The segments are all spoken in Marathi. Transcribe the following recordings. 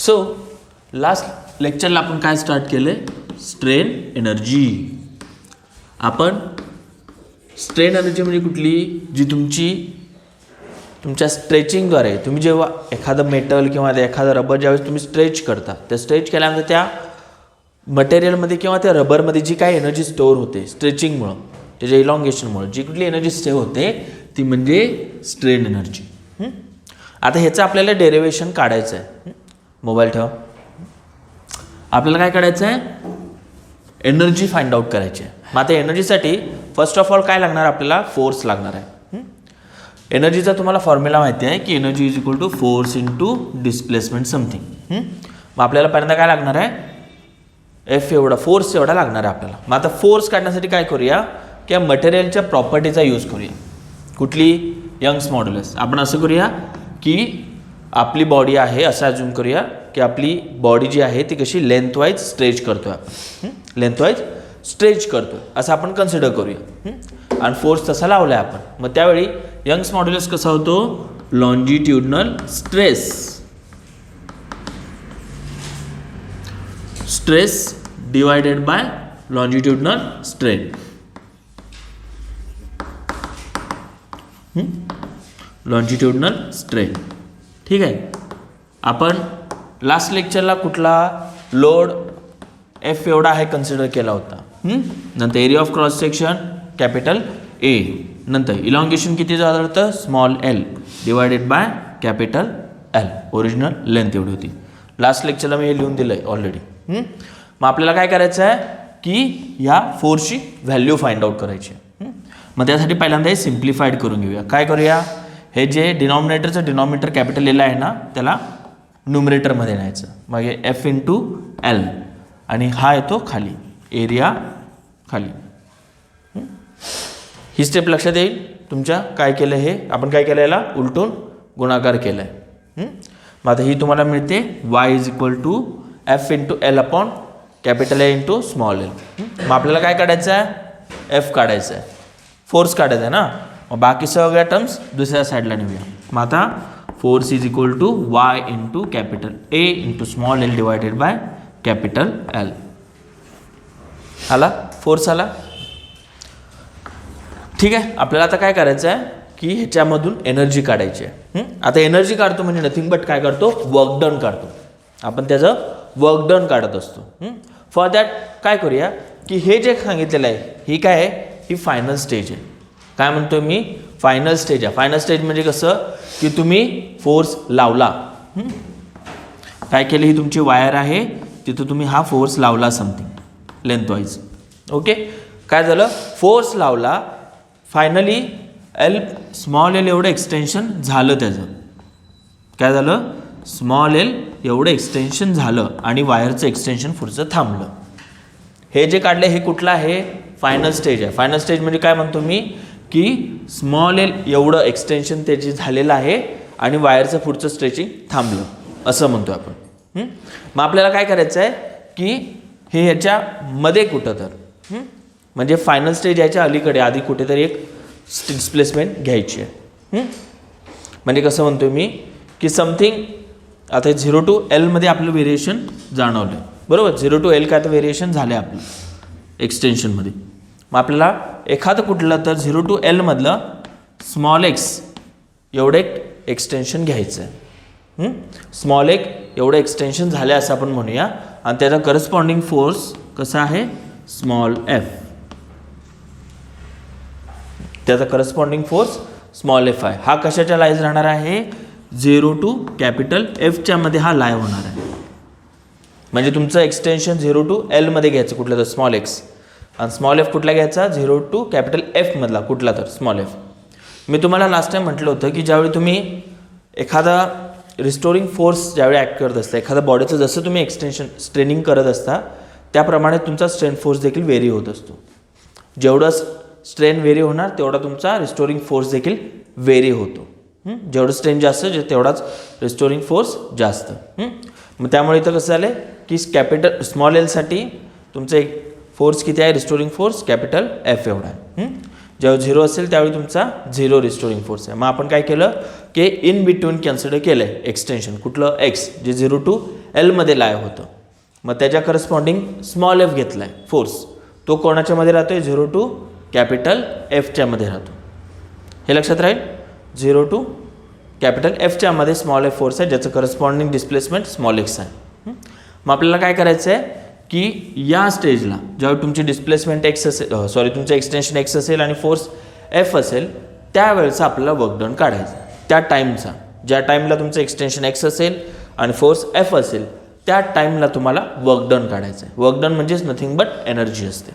सो लास्ट लेक्चरला आपण काय स्टार्ट केले, स्ट्रेन एनर्जी. आपण स्ट्रेन एनर्जी म्हणजे कुठली, जी तुमच्या स्ट्रेचिंगद्वारे तुम्ही जेव्हा एखादं मेटल किंवा एखादं रबर ज्यावेळेस तुम्ही स्ट्रेच करता, त्या स्ट्रेच केल्यानंतर त्या मटेरियलमध्ये किंवा त्या रबरमध्ये जी काही एनर्जी स्टोअर होते स्ट्रेचिंगमुळं, त्याच्या इलॉंगेशनमुळं जी कुठली एनर्जी स्टोअर होते ती म्हणजे स्ट्रेन एनर्जी. आता ह्याचं आपल्याला डेरिव्हेशन काढायचं आहे. मोबाईल ठेवा. आपल्याला काय काढायचं आहे, एनर्जी फाइंड आउट करायची आहे. मग आता एनर्जीसाठी फर्स्ट ऑफ ऑल काय लागणार, आपल्याला फोर्स लागणार आहे. एनर्जीचा तुम्हाला फॉर्म्युला माहिती आहे की energy is equal to force into displacement something. मग आपल्याला पहिल्यांदा काय लागणार आहे, एफ एवढा, फोर्स एवढा लागणार आहे आपल्याला. मग आता फोर्स काढण्यासाठी काय करूया, की मटेरियलच्या प्रॉपर्टीचा यूज करूया. कुठली, यंग्स मॉड्युलस. आपण असं करूया की आपली बॉडी आहे असं अज्यूम करूया की आपली बॉडी जी आहे ती कशी लेंथवाईज स्ट्रेच करतोय आपण, लेंथवाईज स्ट्रेच करतोय असं आपण कन्सिडर करूया. आणि फोर्स तसा लावला आहे आपण. मग त्यावेळी यंग्स मॉड्युलस कसा होतो, longitudinal stress, stress divided by longitudinal strain. Longitudinal strain. ठीक आहे. आपण लास्ट लेक्चरला कुठला लोड एफ एवढा आहे कन्सिडर केला होता. नंतर area of cross section capital ए, नंतर इलॉंगेशन किती झालं होतं, small L divided by capital L. Original length एवढी होती. लास्ट लेक्चरला मी हे लिहून दिलं आहे ऑलरेडी. मग आपल्याला काय करायचं आहे की या फोर्सची व्हॅल्यू फाइंड आउट करायची आहे. मग त्यासाठी पहिल्यांदा हे सिम्प्लिफाईड करून घेऊया. काय करूया, हे जे डिनॉमिनेटरचं डिनॉमिनेटर कॅपिटल एल आहे ना त्याला न्युमरेटरमध्ये न्यायचं. मग हे एफ इंटू एल आणि हा येतो खाली, एरिया खाली. ही स्टेप लक्षात येईल तुमच्या. काय केलं, हे आपण काय केलं, याला उलटून गुणाकार केला आहे. मग आता ही तुम्हाला मिळते Y is equal to F into L upon capital A into small L. मग आपल्याला काय काढायचं आहे, एफ काढायचं आहे, फोर्स काढायचा आहे ना. मग बाकी सगळ्या टर्म्स दुसऱ्या साईडला नेऊया. मग आता force is equal to Y into capital A into small L divided by capital L. आला फोर्स आला. ठीक आहे. आपल्याला आता काय करायचं आहे की ह्याच्यामधून एनर्जी काढायची आहे. आता एनर्जी काढतो म्हणजे नथिंग बट काय करतो, वर्क डन काढतो. आपण त्याचं वर्क डन काढत असतो. फॉर दॅट काय करूया की हे जे सांगितलेलं आहे ही काय आहे, ही फायनल स्टेज आहे. काय म्हणतो मी, फायनल स्टेज आहे. फायनल स्टेज म्हणजे कसं की तुम्ही फोर्स लावला, काय केलं, ही तुमची वायर आहे तिथं तुम्ही हा फोर्स लावला समथिंग लेंथवाईज. ओके. काय झालं, फोर्स लावला, फायनली एल स्मॉल एल एवढं एक्सटेन्शन झालं त्याचं. काय झालं, स्मॉल एल एवढं एक्सटेन्शन झालं आणि वायरचं एक्सटेन्शन पुढचं थांबलं. हे जे काढले हे कुठलं आहे, फायनल स्टेज आहे. फायनल स्टेज म्हणजे काय म्हणतो मी की स्मॉल एल एवढं एक्सटेन्शन त्याची झालेलं आहे आणि वायरचं पुढचं स्ट्रेचिंग थांबलं असं म्हणतो आपण. मग आपल्याला काय करायचं आहे की हे ह्याच्यामध्ये कुठं तर म्हणजे फायनल स्टेज याच्या अलीकडे आधी कुठेतरी एक डिस्प्लेसमेंट घ्यायची आहे. म्हणजे कसं म्हणतो मी की समथिंग आता 0 टू एलमध्ये आपलं व्हेरिएशन जाणवलं बरोबर. 0 टू एल काय तर व्हेरिएशन झालं आपलं एक्सटेन्शनमध्ये. मग आपल्याला एखादं कुठलं तर 0 टू एलमधलं स्मॉल एक्स एवढं एक एक्सटेन्शन घ्यायचं आहे. स्मॉल एक एवढं एक्सटेन्शन झालं असं आपण म्हणूया. आणि त्याचा करस्पॉन्डिंग फोर्स कसा आहे, स्मॉल एफ. त्याचा करस्पॉन्डिंग फोर्स स्मॉल एफ आहे. हा कशाच्या लाईज राहणार आहे, 0 टू कॅपिटल एफच्या मध्ये हा लाय होणार आहे. म्हणजे तुमचं एक्सटेन्शन 0 टू एलमध्ये घ्यायचं कुठलं तर स्मॉल एक्स, आणि स्मॉल एफ कुठला घ्यायचा, 0 टू कॅपिटल एफमधला कुठला तर स्मॉल एफ. मी तुम्हाला लास्ट टाइम म्हटलं होतं की ज्यावेळी तुम्ही एखादा रिस्टोरिंग फोर्स ज्यावेळी ॲक्ट करत असता, एखाद्या बॉडीचं जसं तुम्ही एक्सटेन्शन स्ट्रेनिंग करत असता त्याप्रमाणे तुमचा स्ट्रेन फोर्स देखील व्हेरी होत असतो. जेवढं स्ट्रेन व्हेरी होणार तेवढा तुमचा रिस्टोरिंग फोर्स देखील व्हेरी होतो. जेवढं स्ट्रेन जास्त तेवढाच रिस्टोरिंग फोर्स जास्त. मग त्यामुळे इथं कसं झालं की कॅपिटल स्मॉल एलसाठी तुमचं एक फोर्स किती आहे, रिस्टोरिंग फोर्स कॅपिटल एफ एवढा आहे. जेव्हा 0 असेल त्यावेळी तुमचा 0 रिस्टोरिंग फोर्स आहे. मग आपण काय केलं की इन बिटवीन कन्सिडर केलं आहे एक्सटेन्शन कुठलं, एक्स जे 0 टू एलमध्ये लाय होतं. मग त्याच्या करस्पॉन्डिंग स्मॉल एफ घेतला आहे फोर्स, तो कोणाच्या मध्ये राहतो आहे 0 टू कॅपिटल एफच्या मध्ये राहतो. हे लक्षात राहील. 0 टू कॅपिटल एफच्या मध्ये स्मॉल एफ फोर्स आहे ज्याचं करस्पॉन्डिंग डिस्प्लेसमेंट स्मॉल एक्स आहे. मग आपल्याला काय करायचं आहे की या स्टेजला ज्यावेळी तुमची डिस्प्लेसमेंट एक्स असेल, तुमचं एक्सटेन्शन एक्स असेल आणि फोर्स एफ असेल, त्यावेळेचा आपल्याला वर्क डन काढायचा. त्या टाईमचा, ज्या टाईमला तुमचं एक्सटेन्शन एक्स असेल आणि फोर्स एफ असेल, त्या टाईमला तुम्हाला वर्क डन काढायचं आहे. वर्क डन म्हणजेच नथिंग बट एनर्जी असते.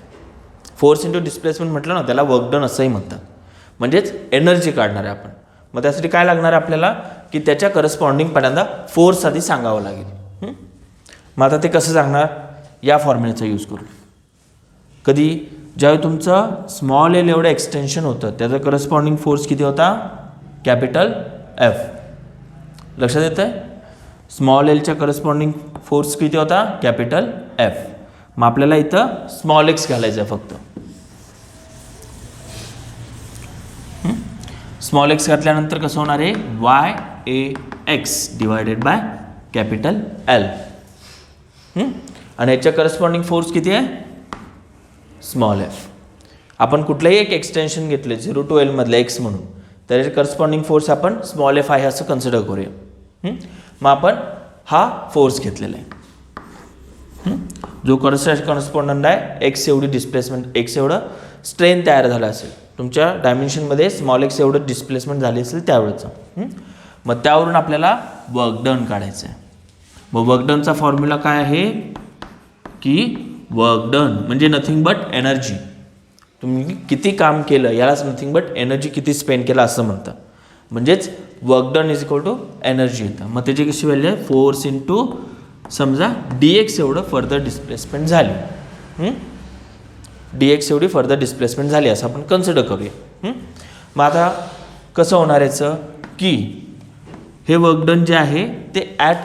फोर्स इंटू डिस्प्लेसमेंट म्हटलं ना, त्याला वर्क डन असंही म्हणतात, म्हणजेच एनर्जी काढणार आहे आपण. मग त्यासाठी काय लागणार आहे आपल्याला की त्याच्या करस्पॉन्डिंग पहिल्यांदा फोर्स आधी सांगावं लागेल. मग आता ते कसं सांगणार, या फॉर्म्युल्याचा यूज करू. कधी ज्यावेळी तुमचं स्मॉल एल एवढं एक्सटेन्शन होतं त्याचा करस्पॉन्डिंग फोर्स किती होता, कॅपिटल एफ. लक्षात येतं आहे. स्मॉल एलच्या करस्पॉन्डिंग फोर्स किती होता, कॅपिटल एफ. मग आपल्याला इथं स्मॉल एक्स घालायचं आहे फक्त. स्मॉल एक्स घातल्यानंतर कसं होणार आहे, Y A x divided by capital L. आणि याच्या करस्पॉन्डिंग फोर्स किती आहे, स्मॉल एफ. आपण कुठलंही एक एक्सटेन्शन घेतले 0 टू एल मधलं एक्स म्हणून, त्याचे करस्पॉन्डिंग फोर्स आपण स्मॉल एफ आहे असं कन्सिडर करूया. मग आपण हा फोर्स घेतलेला आहे जो करस्पॉन्डंट आहे एक्स एवढी डिस्प्लेसमेंट, एक्स एवढं स्ट्रेन तयार झालं असेल तुमच्या डायमेन्शनमध्ये, स्मॉल एक्स एवढं डिस्प्लेसमेंट झाली असेल त्यावेळेचं. मग त्यावरून आपल्याला वर्क डन काढायचं आहे. मग वर्क डनचा फॉर्म्युला काय आहे की वर्क डन म्हणजे नथिंग बट एनर्जी. तुम्ही किती काम केलं यालाच नथिंग बट एनर्जी किती स्पेंड केला असं म्हणतं. म्हणजेच work done is equal to energy येतं. मग त्याची कशी व्हॅल्यू आहे, फोर्स इंटू समजा डी एक्स एवढं फर्दर डिस्प्लेसमेंट झाली. डी एक्स एवढी फर्दर डिस्प्लेसमेंट झाली असं आपण कन्सिडर करूया. मग आता कसं होणार याचं की हे वर्क डन जे आहे ते ॲट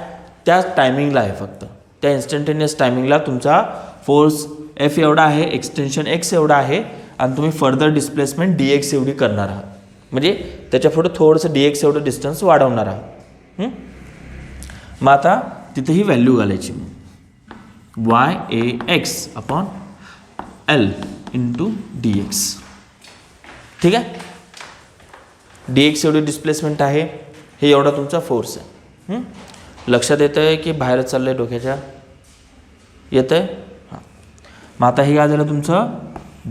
त्या टायमिंगला आहे, फक्त त्या इन्स्टंटेनियस टायमिंगला तुमचा फोर्स एफ एवढा आहे, एक्सटेन्शन एक्स एवढा आहे आणि तुम्ही फर्दर डिस्प्लेसमेंट डी एक्स एवढी करणार आहात. म्हणजे त्याच्या पुढे थोडंसं डी एक्स एवढं डिस्टन्स वाढवणार आहात. मग आता तिथे ही व्हॅल्यू घालायची, Y A X upon L into D X. ठीक आहे. डी एक्स एवढी डिस्प्लेसमेंट आहे, हे एवढा तुमचा फोर्स आहे. लक्षात येतं आहे की बाहेर चाललं आहे डोक्याच्या, येतं आहे. हां. मग आता हे काय झालं तुमचं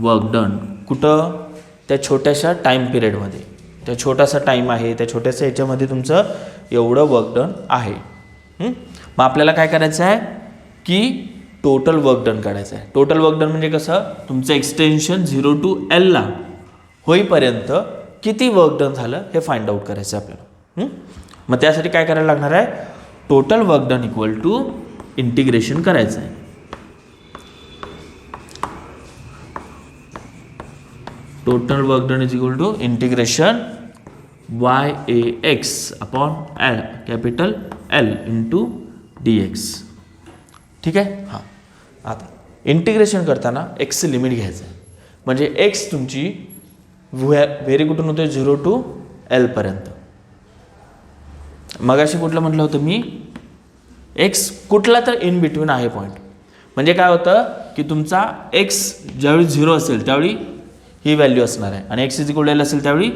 वर्क डन. कुठं, त्या छोट्याशा टाईम पिरियडमध्ये, त्या छोटासा टाईम आहे त्या छोट्याशा ह्याच्यामध्ये तुमचं एवढं वर्क डन आहे. मग आपल्याला काय करायचं आहे की टोटल वर्क डन काढायचं आहे. टोटल वर्क डन म्हणजे कसं, तुमचं एक्सटेन्शन 0 टू एलला होईपर्यंत किती वर्क डन झालं हे फाइंड आउट करायचं आहे आपल्याला. मग त्यासाठी काय करायला लागणार आहे, total work done equal to integration करायचं आहे. Total work done is equal to integration Y A X upon L capital L into D X. ठीक आहे. हां. आता इंटिग्रेशन करताना एक्सचं लिमिट घ्यायचं आहे. म्हणजे एक्स तुमची व्हेरी कुठून होते 0 टू एलपर्यंत. मगाशी कुठलं म्हटलं होतं मी, एक्स कुठला तर इन बिटवीन आहे पॉईंट. म्हणजे काय होतं की तुमचा एक्स ज्यावेळी 0 असेल त्यावेळी ही व्हॅल्यू असणार आहे आणि X is equal to L असेल त्यावेळी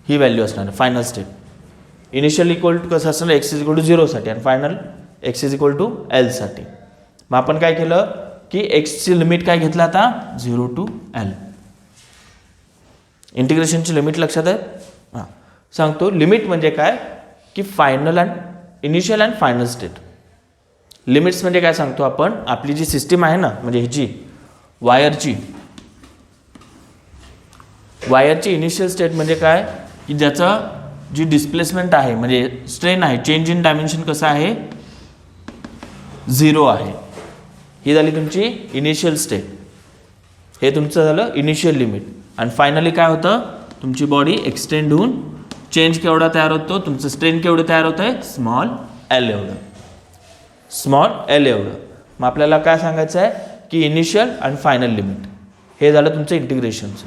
ही व्हॅल्यू असणार आहे. Final state initial equal to कसं असणार, एक्स इज इक्वल टू 0साठी आणि final X is equal to एलसाठी. मग आपण काय केलं की एक्सची लिमिट काय घेतलं आता 0 टू एल. इंटिग्रेशनची लिमिट लक्षात आहे. हां सांगतो. लिमिट म्हणजे काय की final and initial and final state. Limits म्हणजे काय सांगतो आपण, आपली जी सिस्टीम आहे ना म्हणजे ह्याची वायरची इनिशियल स्टेट म्हणजे काय की ज्याचं जी डिस्प्लेसमेंट आहे म्हणजे स्ट्रेन आहे, चेंज इन डायमेन्शन कसं आहे 0 आहे. ही झाली तुमची इनिशियल स्टेट. हे तुमचं झालं इनिशियल लिमिट. आणि फायनली काय होतं, तुमची बॉडी एक्सटेंड होऊन चेंज केवढा तयार होतो, तुमचं स्ट्रेन केवढं तयार होतं आहे स्मॉल एल एवढं. स्मॉल एल एवढं. मग आपल्याला काय सांगायचं आहे की इनिशियल आणि फायनल लिमिट. हे झालं तुमचं इंटिग्रेशनचं.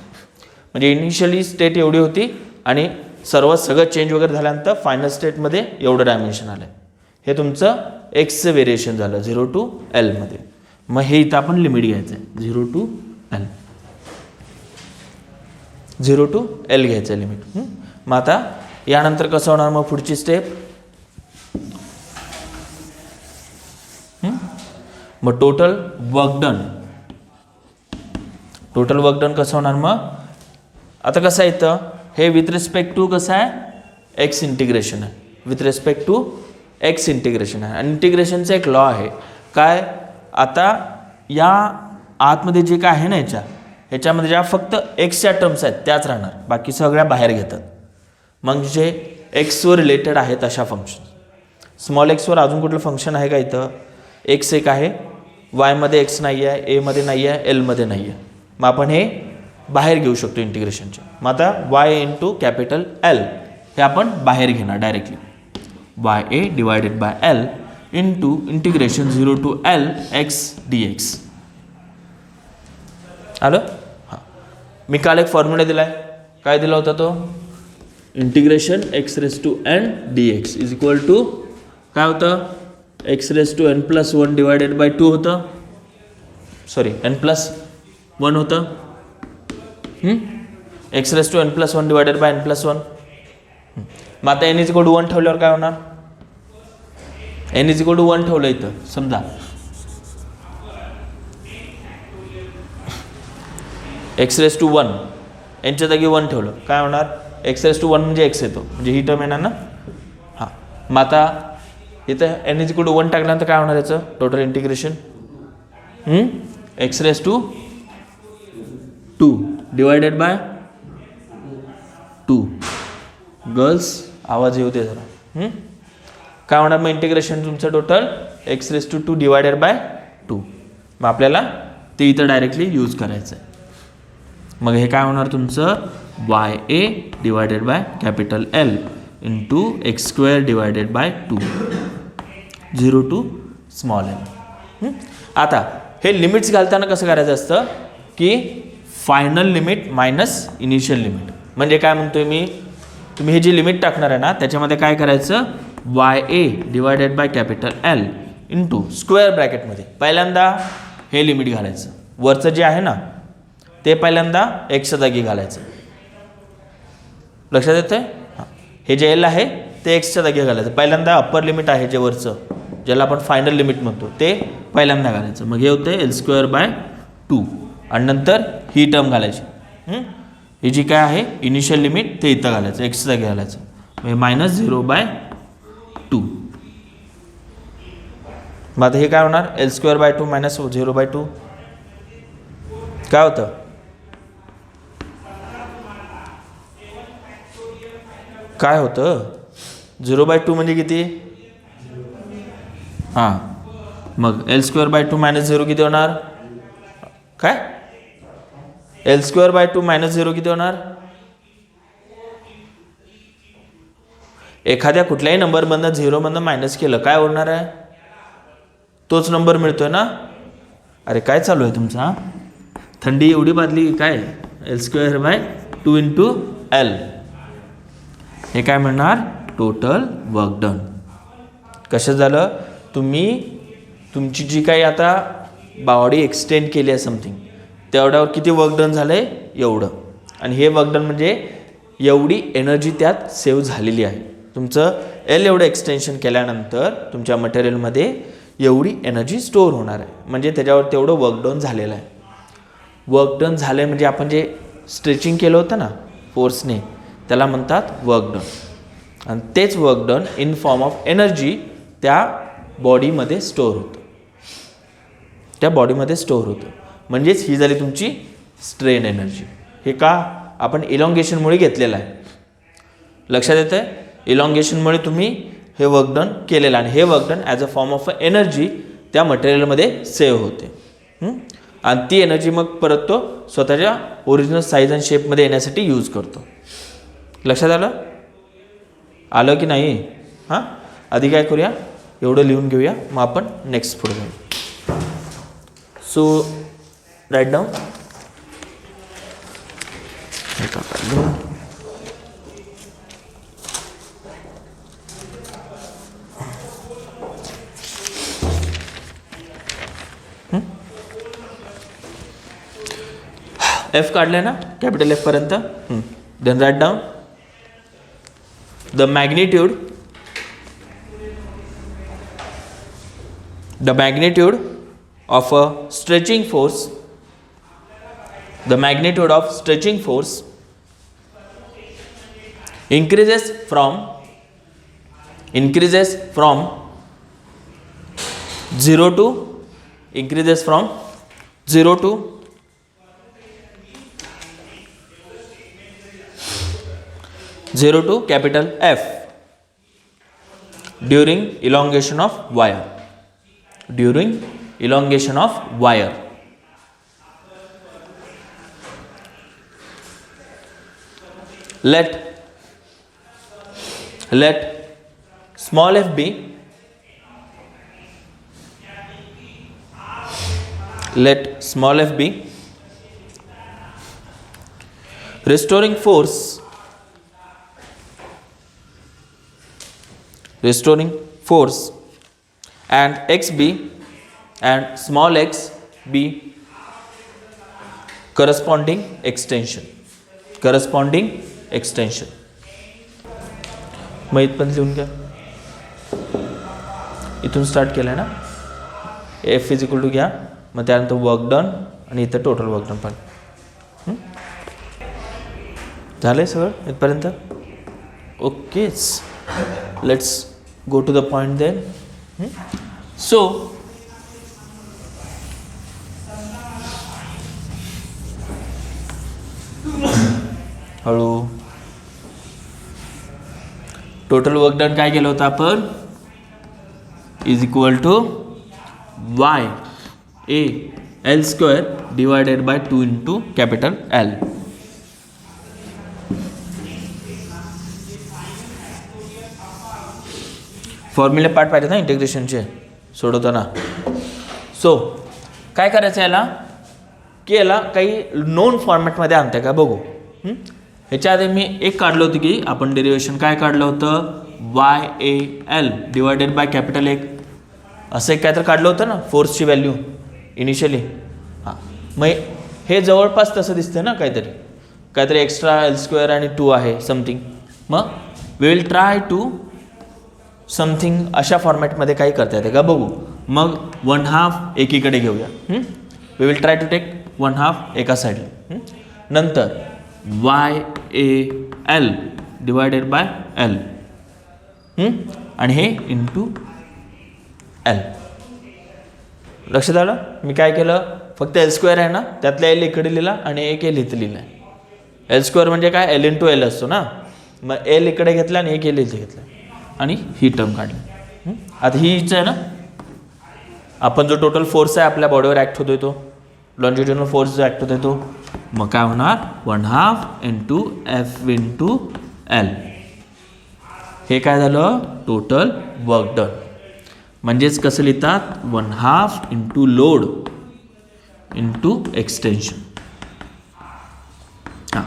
म्हणजे इनिशियली स्टेट एवढी होती आणि सगळं चेंज वगैरे झाल्यानंतर फायनल स्टेटमध्ये एवढं डायमेन्शन आलं आहे. हे तुमचं एक्सचं व्हेरिएशन झालं 0 to L मध्ये. मग हे इथं आपण लिमिट घ्यायचं आहे 0 to L. 0 to L घ्यायचं आहे लिमिट. मग आता यानंतर कसं होणार मग पुढची स्टेप. मग टोटल वर्क डन कसं होणार मग. आता कसं आहे इथं हे विथ रिस्पेक्ट टू कसं आहे एक्स इंटिग्रेशन आहे. With respect to X integration आहे. आणि इंटिग्रेशनचा एक लॉ आहे काय. आता या आतमध्ये जे काय आहे ना ह्याच्यामध्ये ज्या फक्त एक्सच्या टर्म्स आहेत त्याच राहणार, बाकी सगळ्या बाहेर घेतात. मग जे एक्सवर रिलेटेड आहेत अशा फंक्शन. स्मॉल एक्सवर अजून कुठलं फंक्शन आहे का इथं. एक्स एक आहे, वायमध्ये एक्स नाही आहे, एमध्ये नाही आहे, एलमध्ये नाही आहे. मग आपण हे बाहेर घेऊ शकतो इंटिग्रेशनचे. मग आता वाय इंटू कॅपिटल एल हे आपण बाहेर घेणार directly. Y A divided by L into integration 0 to L x dx. आलं. हां, मी काल एक फॉर्म्युला दिला आहे. काय दिला होता तो. Integration x raised to n dx is equal to काय होतं x raised to n+1 divided by 2 होतं. सॉरी n+1 होतं. x raised to n+1 divided by n+1. मग आता n इज इक्वल टू 1 ठेवल्यावर काय होणार. n इज इक्वल टू 1 ठेवलं इथं समजा. x raised to 1 यांच्या जागी 1 ठेवलं काय होणार. x raised to 1 म्हणजे x येतो म्हणजे ही टर्म येणार ना. हां, मग आता इथं n इज इक्वल टू 1 टाकल्यानंतर काय होणार याचं total integration. x raised to 2 divided by 2. Girls आवाज येऊ दे जरा. काय होणार मग इंटिग्रेशन तुमचं total x raised to 2 divided by 2. मग आपल्याला ते इथं डायरेक्टली यूज करायचं आहे. मग हे काय होणार तुमचं Y A divided by capital L into x² divided by 2 0 to small L. आता हे लिमिट्स घालताना कसं करायचं असतं की final limit minus initial limit. म्हणजे काय म्हणतोय मी, तुम्ही हे जी लिमिट टाकणार आहे ना त्याच्यामध्ये काय करायचं Y A divided by capital L into square ब्रॅकेटमध्ये पहिल्यांदा हे लिमिट घालायचं. वरचं जे आहे ना ते पहिल्यांदा एक्सच्या जागी घालायचं. लक्षात येतं आहे. हां, हे जे एल आहे ते एक्सच्या जागी घालायचं. पहिल्यांदा अप्पर लिमिट आहे जे वरचं ज्याला आपण फायनल लिमिट म्हणतो ते पहिल्यांदा घालायचं. मग हे होतं L² बाय 2 आणि नंतर ही टर्म घालायची. ही जी काय आहे इनिशियल लिमिट ते इथं घालायचं एक्सच्या जागी घालायचं. म्हणजे -0 बाय 2. मग आता हे काय होणार L² बाय 2 मायनस 0 बाय 2 काय होतं. काय होतं 0 बाय 2 म्हणजे किती. हां, मग L² बाय 2 मायनस 0 किती होणार. काय L² बाय 2 मायनस 0 किती होणार. एखाद्या कुठल्याही नंबरमधनं 0मधनं मायनस केलं काय होणार आहे तोच नंबर मिळतोय ना. अरे काय चालू आहे तुमचा. थंडी एवढी बादली काय. L² बाय 2 इंटू एल हे काय म्हणणार टोटल वर्क डन. कसं झालं तुम्ही तुमची जी काही आता बॉडी एक्सटेंड केली आहे समथिंग तेवढ्यावर किती वर्क डन झालं आहे एवढं. आणि हे वर्क डन म्हणजे एवढी एनर्जी त्यात सेव्ह झालेली आहे. तुमचं एल एवढं एक्सटेन्शन केल्यानंतर तुमच्या मटेरियलमध्ये एवढी एनर्जी स्टोअर होणार आहे. म्हणजे त्याच्यावर तेवढं वर्क डन झालेलं आहे. वर्क डन झालं आहे म्हणजे आपण जे स्ट्रेचिंग केलं होतं ना फोर्सने त्याला म्हणतात वर्क डन. आणि तेच work done in form of energy त्या बॉडीमध्ये स्टोअर होतं. त्या बॉडीमध्ये स्टोअर होतं. म्हणजेच ही झाली तुमची स्ट्रेन एनर्जी. हे का आपण इलॉंगेशनमुळे घेतलेलं आहे. लक्षात येतं आहे. इलॉंगेशनमुळे तुम्ही हे वर्क डन केलेलं आणि हे work done as a form of energy त्या मटेरियलमध्ये सेव्ह होते. आणि ती एनर्जी मग परत तो स्वतःच्या ओरिजिनल साईज आणि शेपमध्ये येण्यासाठी यूज करतो. लक्षात आलं की नाही. हां, आधी काय करूया एवढं लिहून घेऊया मग आपण नेक्स्ट पुढे जाऊ. सो राईट डाऊन एफ काढलंय ना कॅपिटल एफ पर्यंत. Then write down the magnitude of a stretching force, the magnitude of stretching force increases from 0 to 0 to capital F during elongation of wire. Let small f be restoring force and x b and small x be corresponding extension. मग इथपर्यंत लिहून घ्या. इथून स्टार्ट केलं ना एफ इज इक्वल टू घ्या, मग त्यानंतर वर्क डन आणि इथं टोटल वर्क डन पण झालंय सगळं इथपर्यंत. ओकेच, let's go to the point then. So हळू टोटल वर्क डन काय केलं होतं आपण is equal to Y A L square divided by 2 into capital L. फॉर्म्युले पार्ट पाहिजे ना इंटिग्रेशनचे सोडवताना. सो काय करायचं याला की याला काही नोन फॉर्मॅटमध्ये आणते का बघू. ह्याच्या आधी मी एक काढलं होतं की आपण डेरिवेशन काय काढलं होतं Y A L divided by capital एक असं एक काय तर काढलं होतं ना फोर्सची व्हॅल्यू इनिशियली. हां, मग हे जवळपास तसं दिसतं ना काहीतरी एक्स्ट्रा एल स्क्वेअर आणि 2 आहे समथिंग. मग we will try to something अशा फॉर्मॅटमध्ये काही करता येते का बघू. मग 1/2 एकीकडे घेऊया. We will try to take 1/2 एका साईडला. नंतर Y A L divided by L आणि हे इंटू एल. लक्षात आलं मी काय केलं, फक्त एल स्क्वेअर आहे ना त्यातल्या एल इकडे लिहिला आणि एक एल इथं लिहिला आहे. एल स्क्वेअर म्हणजे काय एल इंटू एल असतो ना, मग एल इकडे घेतला आणि एक एल इथे घेतला आणि ही टर्म काढली. आता हीच आहे ना आपण जो टोटल फोर्स आहे आपल्या बॉडीवर ॲक्ट होतोय तो लॉन्जिट्युडनल फोर्स जो ॲक्ट होतोय तो, मग काय होणार 1/2 इंटू एफ इंटू एल. हे काय झालं टोटल वर्क डन. म्हणजेच कसं लिहितात 1/2 इंटू लोड इंटू एक्सटेन्शन. हां,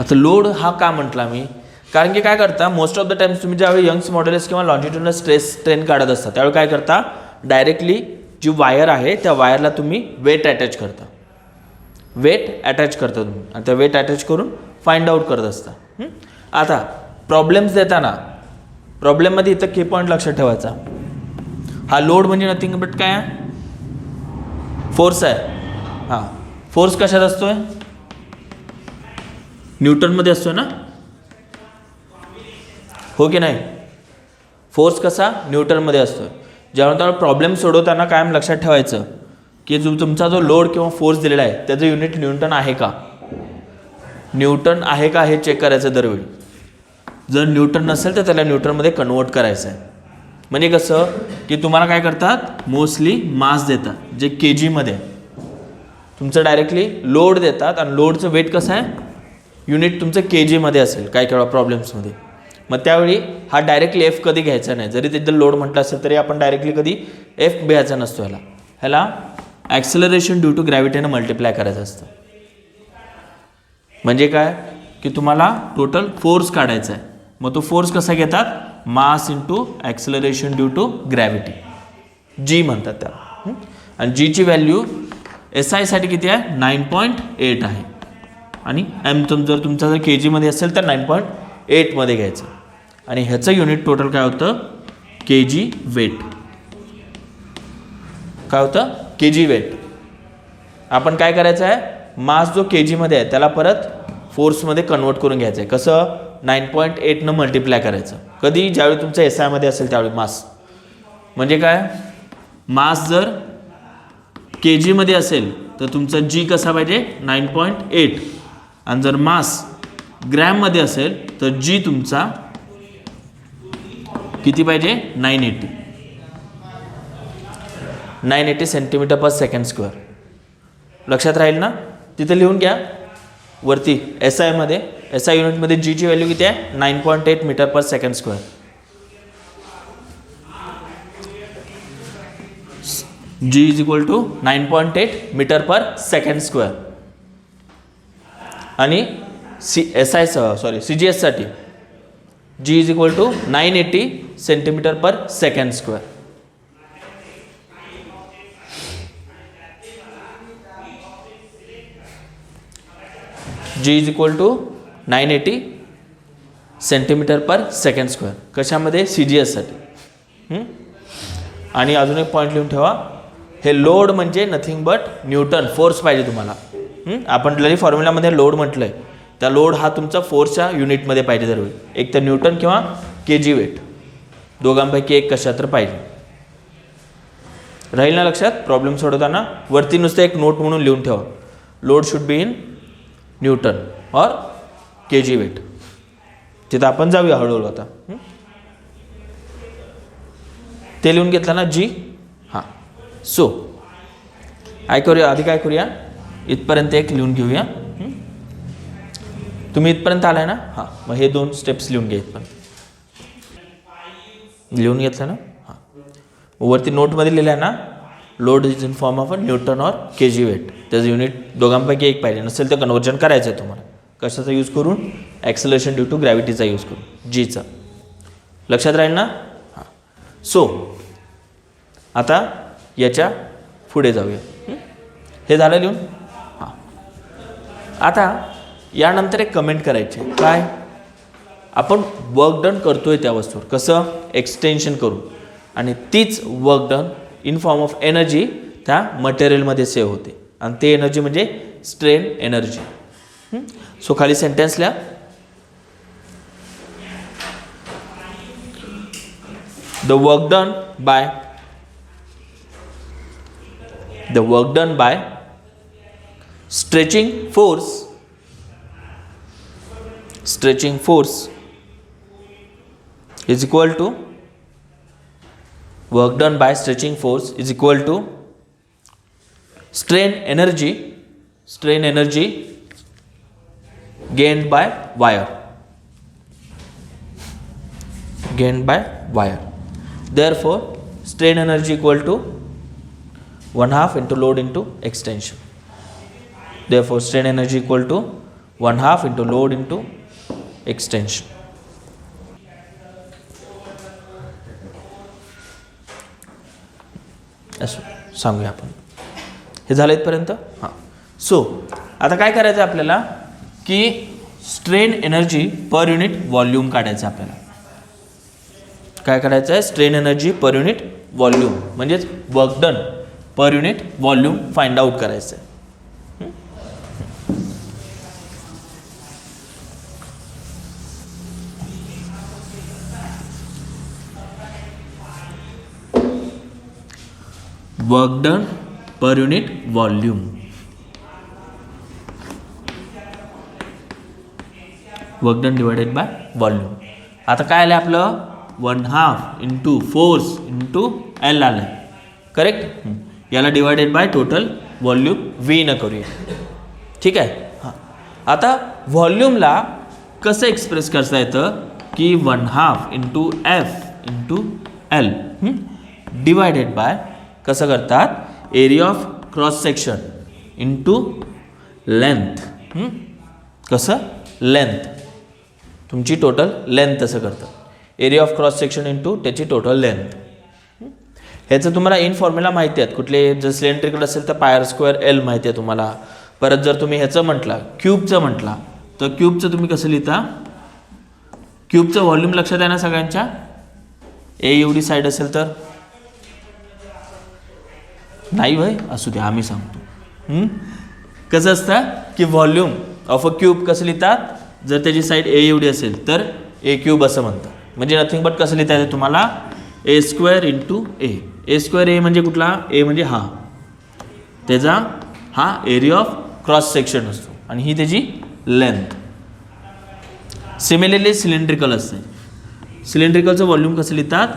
आता लोड हा का म्हटला मी, कारण की काय करता मोस्ट ऑफ द टाइम्स तुम्ही ज्यावेळी यंग्स मॉड्युलस किंवा लॉन्जिट्युडनल स्ट्रेन काढत असता त्यावेळी काय करता डायरेक्टली जी वायर आहे त्या वायरला तुम्ही वेट अटॅच करता तुम्ही आणि त्या वेट अटॅच करून फाइंड आउट करत असता. आता प्रॉब्लेम्स देताना प्रॉब्लेममध्ये इथं की पॉईंट लक्षात ठेवायचा, हा लोड म्हणजे नथिंग बट काय आहे फोर्स आहे. हां, फोर्स कशात असतोय न्यूटनमध्ये असतोय ना, हो की नाही. फोर्स कसा न्यूटनमध्ये असतोय. जेव्हा प्रॉब्लेम सोडवताना कायम लक्षात ठेवायचं की तुमचा जो लोड किंवा फोर्स दिलेला आहे त्याचं युनिट न्यूटन आहे का हे चेक करायचं दरवेळी. जर न्यूटन नसेल तर त्याला न्यूटनमध्ये कन्वर्ट करायचं आहे. म्हणजे कसं की तुम्हाला काय करतात मोस्टली मास देतात जे के जीमध्ये तुमचं डायरेक्टली लोड देतात आणि लोडचं वेट कसं आहे युनिट तुमचं के जीमध्ये असेल काही केव्हा प्रॉब्लेम्समध्ये. मग त्यावेळी हा डायरेक्टली एफ कधी घ्यायचा नाही. जरी तिथं लोड म्हटलं असेल तरी आपण डायरेक्टली कधी एफ घ्यायचा नसतो. ह्याला ॲक्सेलरेशन ड्यू टू ग्रॅव्हिटीनं मल्टिप्लाय करायचं असतं. म्हणजे काय की तुम्हाला टोटल फोर्स काढायचा आहे. मग तो फोर्स कसा घेतात mass into acceleration due to gravity G म्हणतात त्याला. आणि जीची व्हॅल्यू SI साठी किती आहे 9.8 आहे. आणि जर तुमचा जर के जीमध्ये असेल तर 9.8मध्ये घ्यायचं. आणि ह्याचं युनिट टोटल काय होतं, के जी वेट. काय होतं, के जी वेट. आपण काय करायचं आहे, मास जो के जीमध्ये आहे त्याला परत फोर्समध्ये कन्वर्ट करून घ्यायचं आहे. कसं, 9.8 मल्टिप्लाय करायचं. कधी, ज्यावेळी तुमचं एस आयमध्ये असेल त्यावेळी मास. म्हणजे काय, मास जर के जीमध्ये असेल तर तुमचा जी कसा पाहिजे 9.8, आणि जर मास ग्रॅममध्ये असेल तर जी तुमचा किती पाहिजे 980 सेंटीमीटर पर सेकंड स्क्वेअर. लक्षात राहील ना, तिथे लिहून घ्या वरती. एस आयमध्ये, एस आय युनिटमध्ये जीची व्हॅल्यू किती आहे 9.8 metre per second square. G is equal to 9.8 metre per second square. आणि सी जी एससाठी G is equal to 980 centimetre per second square. G is equal to 980 centimetre per second square. कशामध्ये, सी जी एससाठी. आणि अजून एक पॉईंट लिहून ठेवा, हे लोड म्हणजे नथिंग बट न्यूटन फोर्स पाहिजे तुम्हाला. आपण जरी फॉर्म्युलामध्ये लोड म्हटलंय, त्या लोड हा तुमचा फोर्सच्या युनिटमध्ये पाहिजे दरवेळी. एक तर न्यूटन किंवा के जी वेट, दोघांपैकी एक कशा तर पाहिजे. राहील ना लक्षात. प्रॉब्लेम सोडवताना वरती नुसतं एक नोट म्हणून लिहून ठेवा, load should be in newton और के जी वेट. तिथं आपण जाऊया हळूहळू आता. ते लिहून घेतलं ना जी. हां, सो काय करूया, आधी काय करूया, इथपर्यंत एक लिहून घेऊया. तुम्ही इथपर्यंत आलाय ना. हां, मग हे 2 स्टेप्स लिहून घ्या. इथपर्यंत लिहून घेतलं ना. हां, वरती नोटमध्ये लिहिलं आहे ना, load is in form of a Newton और के जी वेट. त्याचं युनिट दोघांपैकी एक पाहिजे. नसेल तर कन्वर्जन करायचं आहे तुम्हाला. कशाचा यूज करून, ॲक्सेलरेशन ड्यू टू ग्रॅव्हिटीचा यूज करून, जीचा. लक्षात राहील ना. हां, सो आता याच्या पुढे जाऊया. हे झालं लिहून. हां, आता यानंतर एक कमेंट करायचे, काय, आपण वर्क डन करतोय त्या वस्तूवर कसं, एक्सटेन्शन करून. आणि तीच work done in form of energy त्या मटेरियलमध्ये सेव्ह होते. आणि ते एनर्जी म्हणजे स्ट्रेन एनर्जी. सो खाली सेंटेन्स लिहा, the work done by stretching force is equal to work done by stretching force is equal to strain energy gained by wire. Therefore strain energy equal to 1/2 into load into extension. Therefore strain energy equal to 1/2 into load into extension. असं सांगूया आपण. हे झालं इथपर्यंत. हां, सो आता काय करायचं आहे आपल्याला, की strain energy per unit volume काढायचं आहे आपल्याला. काय करायचं आहे, strain energy per unit volume म्हणजेच work done per unit volume find out करायचं आहे. Work done per unit volume. Work done divided by volume. आता काय आलं आपलं, 1/2 इंटू फोर्स इंटू एल आलं आहे. करेक्ट. याला divided by total volume V न करूया. ठीक आहे. हां, आता व्हॉल्यूमला कसं एक्सप्रेस करता येतं, की 1/2 into F into L divided bye कसं करतात, area of cross section into length. कसं, लेंथ, तुमची टोटल लेंथ तसं करतात. Area of cross section into त्याची टोटल लेंथ. ह्याचं तुम्हाला इन फॉर्म्युला माहिती आहेत. कुठले, जर सिलेंड्रिकल असेल तर पायर स्क्वेअर एल माहिती आहे तुम्हाला. परत जर तुम्ही ह्याचं म्हटलं क्यूबचं म्हटला तर क्यूबचं तुम्ही कसं लिहिता, क्यूबचं व्हॉल्यूम लक्षात आहे ना सगळ्यांच्या, ए एवढी साईड असेल तर नाही भाई असू द्या आम्ही सांगतो. कसं असतं की व्हॉल्यूम ऑफ अ क्यूब कसं लिहितात, जर त्याची साईड ए एवढी असेल तर ए क्यूब असं म्हणतात. म्हणजे नथिंग बट कसं लिहिता येते तुम्हाला, ए स्क्वेअर इंटू ए. ए स्क्वेअर ए म्हणजे कुठला, ए म्हणजे हा, त्याचा हा एरिया ऑफ क्रॉस सेक्शन असतो आणि ही त्याची लेंथ. सिमिलरली सिलेंड्रिकल असते. सिलेंड्रिकलचं व्हॉल्यूम कसं लिहितात,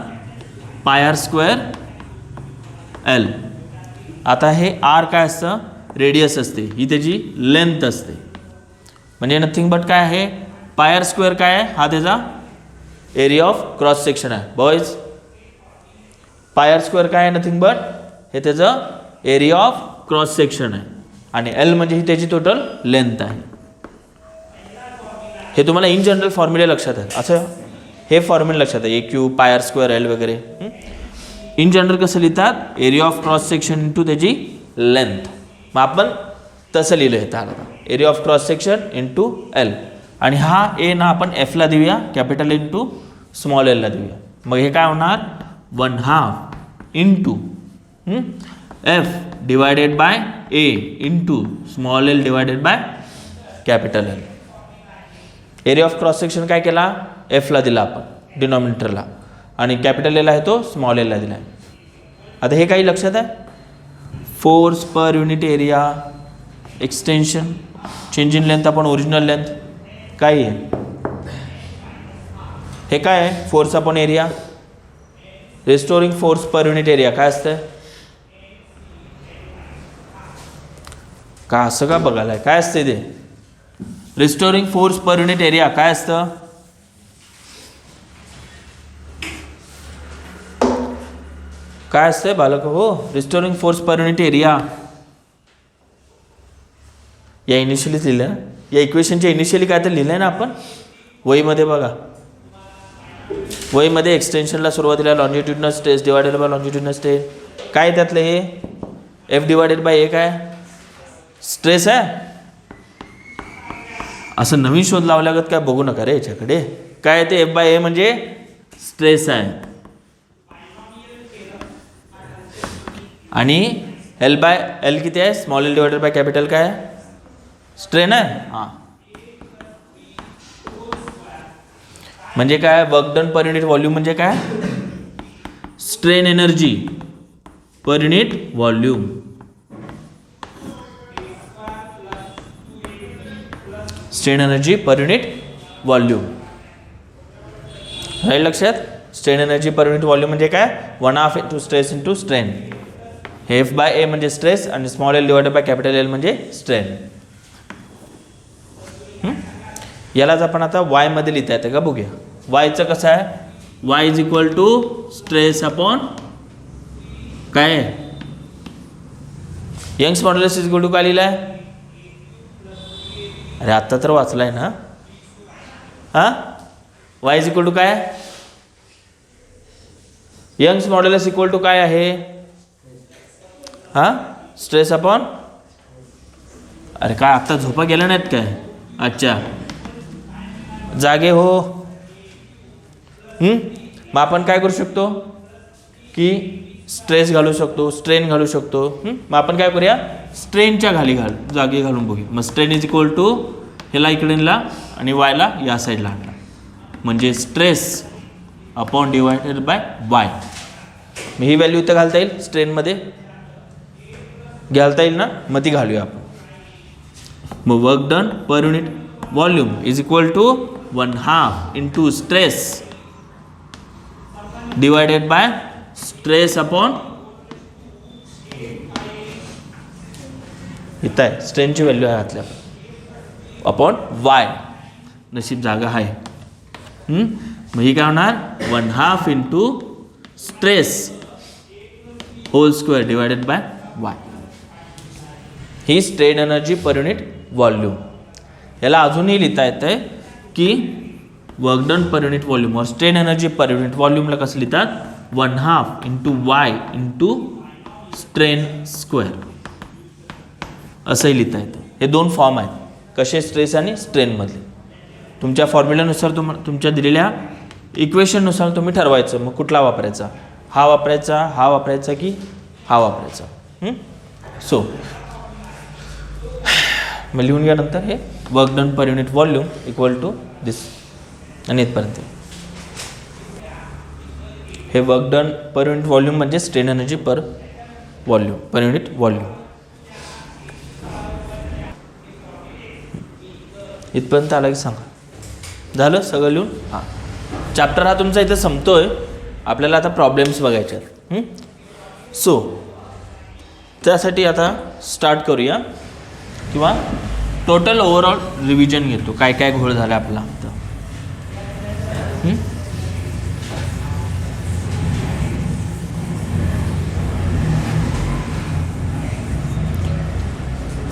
पाय आर स्क्वेअर एल. आता हे आर काय असतं, रेडियस असते, ही त्याची लेंथ असते. म्हणजे नथिंग बट काय आहे, पाय आर स्क्वेअर काय आहे, हा त्याचा एरिया ऑफ क्रॉस सेक्शन आहे. बॉयज पाय आर स्क्वेअर काय आहे, नथिंग बट हे त्याचं एरिया ऑफ क्रॉस सेक्शन आहे आणि एल म्हणजे ही त्याची टोटल लेंथ आहे. हे तुम्हाला इन जनरल फॉर्म्युले लक्षात आहे. असं हे फॉर्म्युले लक्षात आहे, A Q pi R square L वगैरे. इन जनरल कसं लिहितात, area of cross section into त्याची लेंथ. मग आपण तसं लिहिलं आहे त्याला, area of cross section into L. आणि हा ए ना आपण एफला देऊया, कॅपिटल इंटू स्मॉल एलला देऊया. मग हे काय होणार, 1/2 into F divided by A into small L divided by capital L. Area of cross section काय केला, एफला दिला आपण डिनॉमिनेटरला आणि कॅपिटल एल आहे तो स्मॉल एलला दिला आहे. आता हे काही लक्षात आहे, force per unit area, extension, change in length आपण ओरिजिनल लेंथ काय आहे, हे काय आहे, force upon area. Restoring force per unit area काय असतं, का असं का बघायला आहे, काय असते ते, restoring force per unit area काय असतं, काय असतंय बालक हो, restoring force per unit area. या इनिशियलीच लिहिलं ना, या इक्वेशनच्या इनिशियली काय तर लिहिलं आहे ना आपण वहीमध्ये बघा. वहीमध्ये एक्सटेन्शनला सुरुवातीला longitudinal stress divided by longitudinal strain. काय त्यातलं हे, एफ डिवायडेड बाय ए काय स्ट्रेस आहे. असं नवीन शोध लावल्यागत काय बघू नका रे याच्याकडे. काय ते एफ बाय ए म्हणजे स्ट्रेस आहे आणि एल बाय एल किती आहे, small L divided by capital काय स्ट्रेन आहे. हां म्हणजे काय, work done per unit volume म्हणजे काय, strain energy per unit volume. Strain energy per unit volume राहील लक्षात. Strain energy per unit volume म्हणजे काय, 1/2 इंटू स्ट्रेस इंटू स्ट्रेन. हे एफ बाय ए म्हणजे स्ट्रेस आणि small L divided by capital L म्हणजे स्ट्रेन. यालाच आपण आता वाय मध्ये लिहिता येते का बघूया. वायचं कसं आहे, Y is equal to stress upon काय, Young's modulus is equal to काय लिहिलंय, अरे आत्ता तर वाचलाय ना. हां वाय इज इक्वल टू काय, यंग्स मॉड्युलस इक्वल टू काय आहे, हां स्ट्रेस अपॉन, अरे काय आत्ता झोपा गेल्या नाहीत काय, अच्छा जागे हो. मग आपण काय करू शकतो की स्ट्रेस घालू शकतो, स्ट्रेन घालू शकतो. मग आपण काय करूया, स्ट्रेनच्या जागी घालून बघूया. मग स्ट्रेन इज इक्वल टू ह्याला इकडेला आणि वायला या साईडला आणला म्हणजे stress upon divided by Y. मग ही व्हॅल्यू इथं घालता येईल, स्ट्रेनमध्ये घालता येईल ना, मग ती घालूया आपण. मग work done per unit volume is equal to 1/2 into stress divided by stress upon, इथं आहे स्ट्रेनची व्हॅल्यू आहे घातल्या अपॉन वाय. नशीब जागा आहे. मग ही काय होणार, 1/2 into stress whole square divided by Y. ही strain energy per unit volume. याला अजूनही लिहिता येतं आहे की work done per unit volume और स्ट्रेन एनर्जी पर युनिट व्हॉल्यूमला कसं लिहितात, 1/2 into Y into strain square असंही लिहिता येतं. हे दोन फॉर्म आहेत कसे स्ट्रेस आणि स्ट्रेनमधले. तुमच्या फॉर्म्युल्यानुसार तुमच्या दिलेल्या इक्वेशननुसार तुम्ही ठरवायचं मग कुठला वापरायचा, हा वापरायचा की हा वापरायचा. सो मग लिहून घ्या नंतर हे work done per unit volume equal to this आणि इथपर्यंत. हे work done per unit volume म्हणजे strain energy per volume per unit volume. इथपर्यंत आला की सांगा. झालं सगळं लिहून. हां चॅप्टर हा तुमचा इथं संपतोय. आपल्याला आता प्रॉब्लेम्स बघायचे आहेत. सो त्यासाठी आता स्टार्ट करूया किंवा टोटल ओव्हरऑल रिव्हिजन घेतो काय काय घोळ झाला आपला.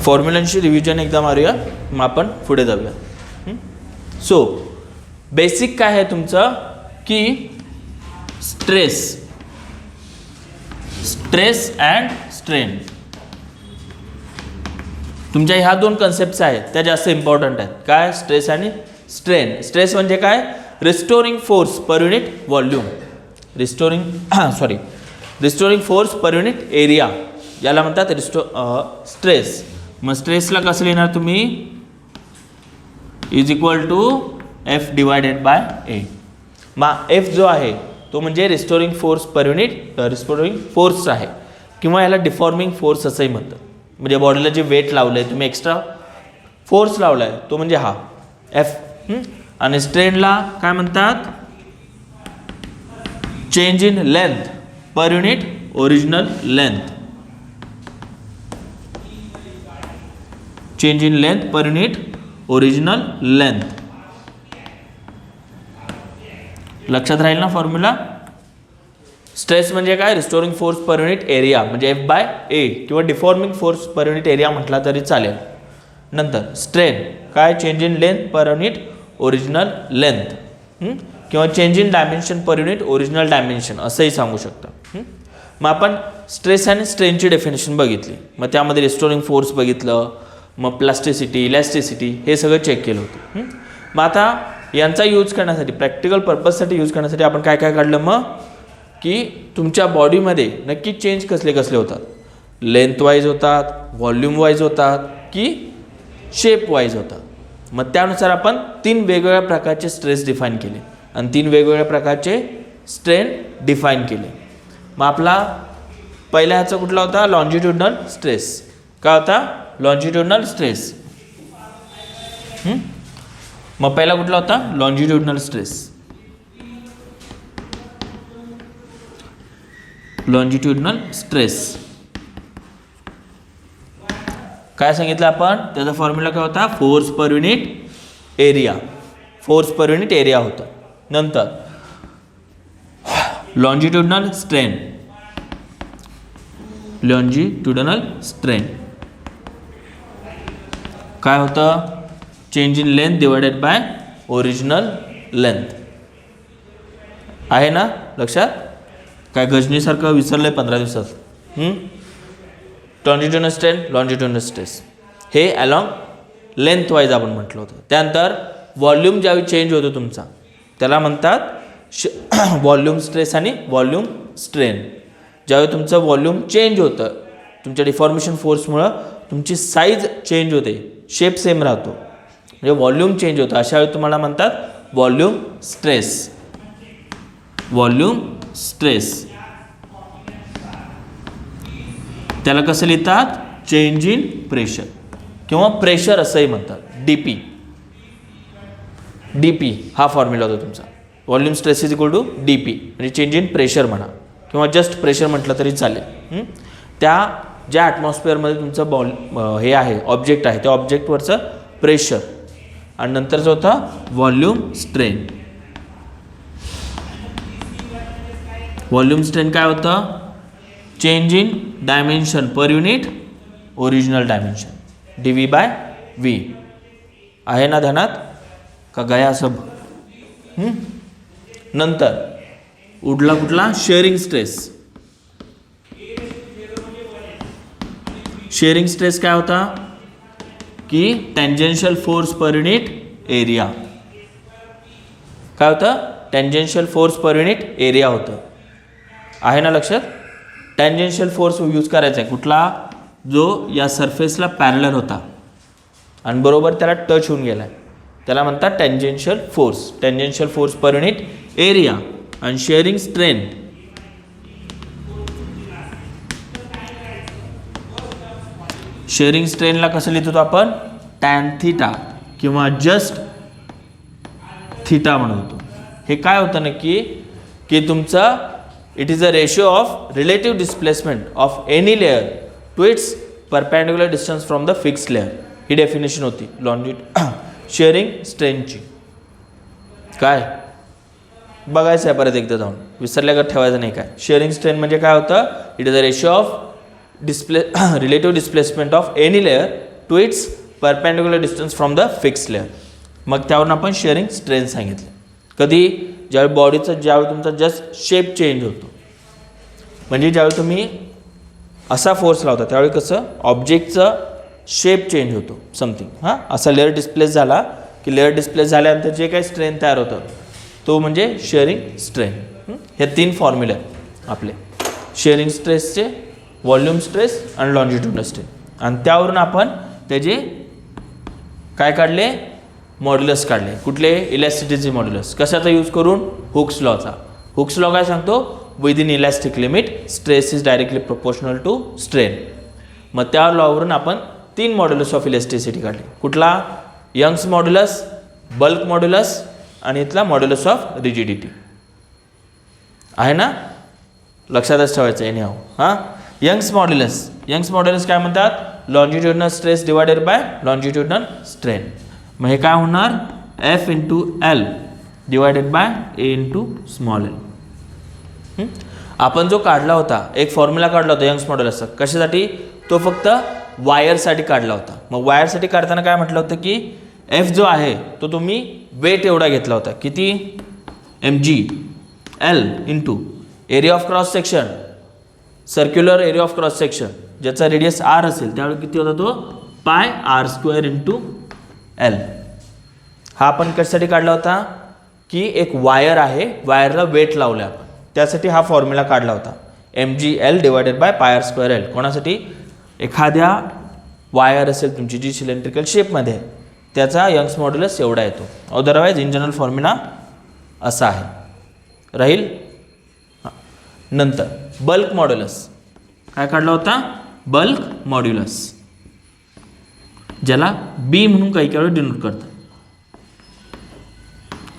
फॉर्म्युलांची रिव्हिजन एकदा मारूया मग आपण पुढे जाऊया. सो बेसिक काय आहे तुमचं की स्ट्रेस अँड स्ट्रेन. तुमच्या ह्या दोन कन्सेप्ट्स आहेत त्या जास्त इम्पॉर्टंट आहेत. काय स्ट्रेस आणि स्ट्रेन. स्ट्रेस म्हणजे काय restoring force per unit volume, restoring force per unit area याला म्हणतात स्ट्रेस. मग स्ट्रेसला कसं लिहिणार तुम्ही is equal to F divided by A. मग एफ जो आहे तो म्हणजे restoring force per unit restoring force आहे किंवा याला डिफॉर्मिंग फोर्स असंही म्हणतात. म्हणजे बॉडीला जे वेट लावलं आहे तुम्ही एक्स्ट्रा फोर्स लावला आहे तो म्हणजे हा एफ. आणि स्ट्रेनला काय म्हणतात change in length per unit original length. Change in length per unit original length. लक्षात राहील ना फॉर्म्युला. स्ट्रेस म्हणजे काय restoring force per unit area म्हणजे एफ बाय ए किंवा deforming force per unit area म्हटला तरी चालेल. नंतर स्ट्रेन काय change in length per unit original length किंवा change in dimension per unit original dimension असंही सांगू शकता. मग आपण स्ट्रेस आणि स्ट्रेनची डेफिनेशन बघितली. मग त्यामध्ये रिस्टोरिंग फोर्स बघितलं, मग प्लास्टिसिटी इलॅस्टिसिटी हे सगळं चेक केलं होतं. मग आता यांचा यूज करण्यासाठी प्रॅक्टिकल पर्पजसाठी यूज करण्यासाठी आपण काय काय काढलं मग की तुमच्या बॉडीमध्ये नक्की चेंज कसले कसले होतात. लेंथ वाईज होतात, व्हॉल्यूम वाईज होतात की शेप वाईज होतात. मग त्यानुसार आपण 3 वेगवेगळ्या प्रकारचे स्ट्रेस डिफाईन केले आणि 3 वेगवेगळ्या प्रकारचे स्ट्रेन डिफाईन केले. मग आपला पहिला ह्याचा कुठला होता लॉन्जिट्युडनल स्ट्रेस. काय होता लॉन्जिट्युडनल स्ट्रेस. मग पहिला कुठला होता लॉन्जिट्युडनल स्ट्रेस. लॉन्जिट्युडनल स्ट्रेस काय सांगितलं आपण त्याचा फॉर्म्युला काय होता force per unit area. Force per unit area होता. नंतर लॉन्जिट्युडनल स्ट्रेन. लॉन्जिट्युडनल स्ट्रेन काय होतं change in length divided by original length. आहे ना लक्षात. काय गजनीसारखं विसरलंय 15 दिवसात. लॉन्जिट्युडनल स्ट्रेन लॉन्जिट्युडनल स्ट्रेस हे अलॉंग लेंथ वाईज आपण म्हटलं होतं. त्यानंतर व्हॉल्यूम ज्यावेळी चेंज होतो तुमचा त्याला म्हणतात व्हॉल्यूम स्ट्रेस आणि व्हॉल्यूम स्ट्रेन. ज्यावेळी तुमचं व्हॉल्यूम चेंज होतं तुमच्या डिफॉर्मेशन फोर्समुळं तुमची साईज चेंज होते, शेप सेम राहतो म्हणजे व्हॉल्यूम चेंज होतं, अशा वेळी तुम्हाला म्हणतात व्हॉल्यूम स्ट्रेस. व्हॉल्यूम स्ट्रेस त्याला कसं लिहितात चेंज इन प्रेशर किंवा प्रेशर असंही म्हणतात डीपी. डीपी हा फॉर्म्युला होता तुमचा. Volume stress is equal to DP म्हणजे चेंज इन प्रेशर म्हणा किंवा जस्ट प्रेशर म्हटलं तरी चालेल. त्या ज्या ॲटमॉस्फिअरमध्ये तुमचं हे आहे ऑब्जेक्ट आहे त्या ऑब्जेक्टवरचं प्रेशर आणि नंतरचं होतं व्हॉल्यूम स्ट्रेन. व्हॉल्यूम स्ट्रेन काय होतं change in dimension per unit original dimension D V by V. आहे ना ध्यानात का गया सब. नंतर उडला कुठला शेअरिंग स्ट्रेस. शेअरिंग स्ट्रेस काय होता की tangential force per unit area. काय होतं? Tangential force per unit area होतं. आहे ना लक्षात? टेंजेन्शियल फोर्स यूज करायचा आहे कुठला? जो या सरफेसला पॅरलल होता आणि बरोबर त्याला टच होऊन गेला आहे, त्याला म्हणतात tangential force. Tangential force per unit area. आणि शेअरिंग स्ट्रेन, शेअरिंग स्ट्रेनला कसं लिहितो आपण? टॅन थिटा किंवा जस्ट थिटा म्हणतो. हे काय होतं नक्की की तुमचा it is a ratio of relative displacement of any layer to its perpendicular distance from the fixed layer. ही डेफिनेशन होती शेअरिंग स्ट्रेनची. काय बघायचं आहे परत एकदा जाऊन, विसरल्यागत ठेवायचं नाही. काय शेअरिंग स्ट्रेन म्हणजे काय होतं? It is a ratio of relative displacement of any layer to its perpendicular distance from the fixed layer. मग त्यावरून आपण शेअरिंग स्ट्रेन सांगितलं. कधी? ज्यावेळी बॉडीचं ज्यावेळी तुमचा जस्ट शेप चेंज होतो, म्हणजे ज्यावेळी तुम्ही असा फोर्स लावता त्यावेळी कसं ऑब्जेक्टचं शेप चेंज होतो समथिंग. हां, असा लेअर डिस्प्लेस झाला की लेअर डिस्प्लेस झाल्यानंतर जे काही स्ट्रेन तयार होतं तो म्हणजे शेअरिंग स्ट्रेन. हे 3 फॉर्म्युले आहेत आपले, शेअरिंग स्ट्रेसचे, व्हॉल्यूम स्ट्रेस आणि लॉन्जिट्युडनल स्ट्रेन. आणि त्यावरून आपण त्याचे काय काढले? मॉड्युलस काढले. कुठले? Elasticity modulus. कशाचा यूज करून? हुक्स लॉचा. हुक्स लॉ काय सांगतो? Within elastic limit stress is directly proportional to strain. मग त्या लॉवरून आपण 3 मॉड्युलस ऑफ इलॅस्टिसिटी काढले. कुठला? यंग्स मॉड्युलस, बल्क मॉड्युलस आणि इथला मॉड्युलस ऑफ रिजिडिटी. आहे ना? लक्षातच ठेवायचं आहे. एनी हां, यंग्स मॉड्युलस काय म्हणतात? Longitudinal stress divided by longitudinal strain. मग हे काय होणार? F into L divided by A into small L. आपण जो काढला होता एक फॉर्म्युला काढला होता यंग्स मॉड्युलसचा, कशासाठी? तो फक्त वायरसाठी काढला होता. मग वायरसाठी काढताना काय म्हटलं होतं की F जो आहे तो तुम्ही वेट एवढा घेतला होता. किती? mg L into area of cross section, circular area of cross section ज्याचा रेडियस r असेल त्यावेळी किती होता तो? पाय r² इंटू L. हा आपण कशासाठी काढला होता? की एक वायर आहे, वायरला वेट लावलं आपण, त्यासाठी हा फॉर्म्युला काढला होता. mgl divided by πr² L. कोणासाठी? एखाद्या वायर असेल तुमची जी सिलेंड्रिकल शेपमध्ये आहे त्याचा यंग्स मॉड्युलस एवढा येतो. अदरवाईज इन जनरल फॉर्म्युला असा आहे. राहील? नंतर बल्क मॉड्युलस काय काढला होता? बल्क मॉड्युलस, ज्याला बी म्हणून काही काही वेळ डिनोट करतात.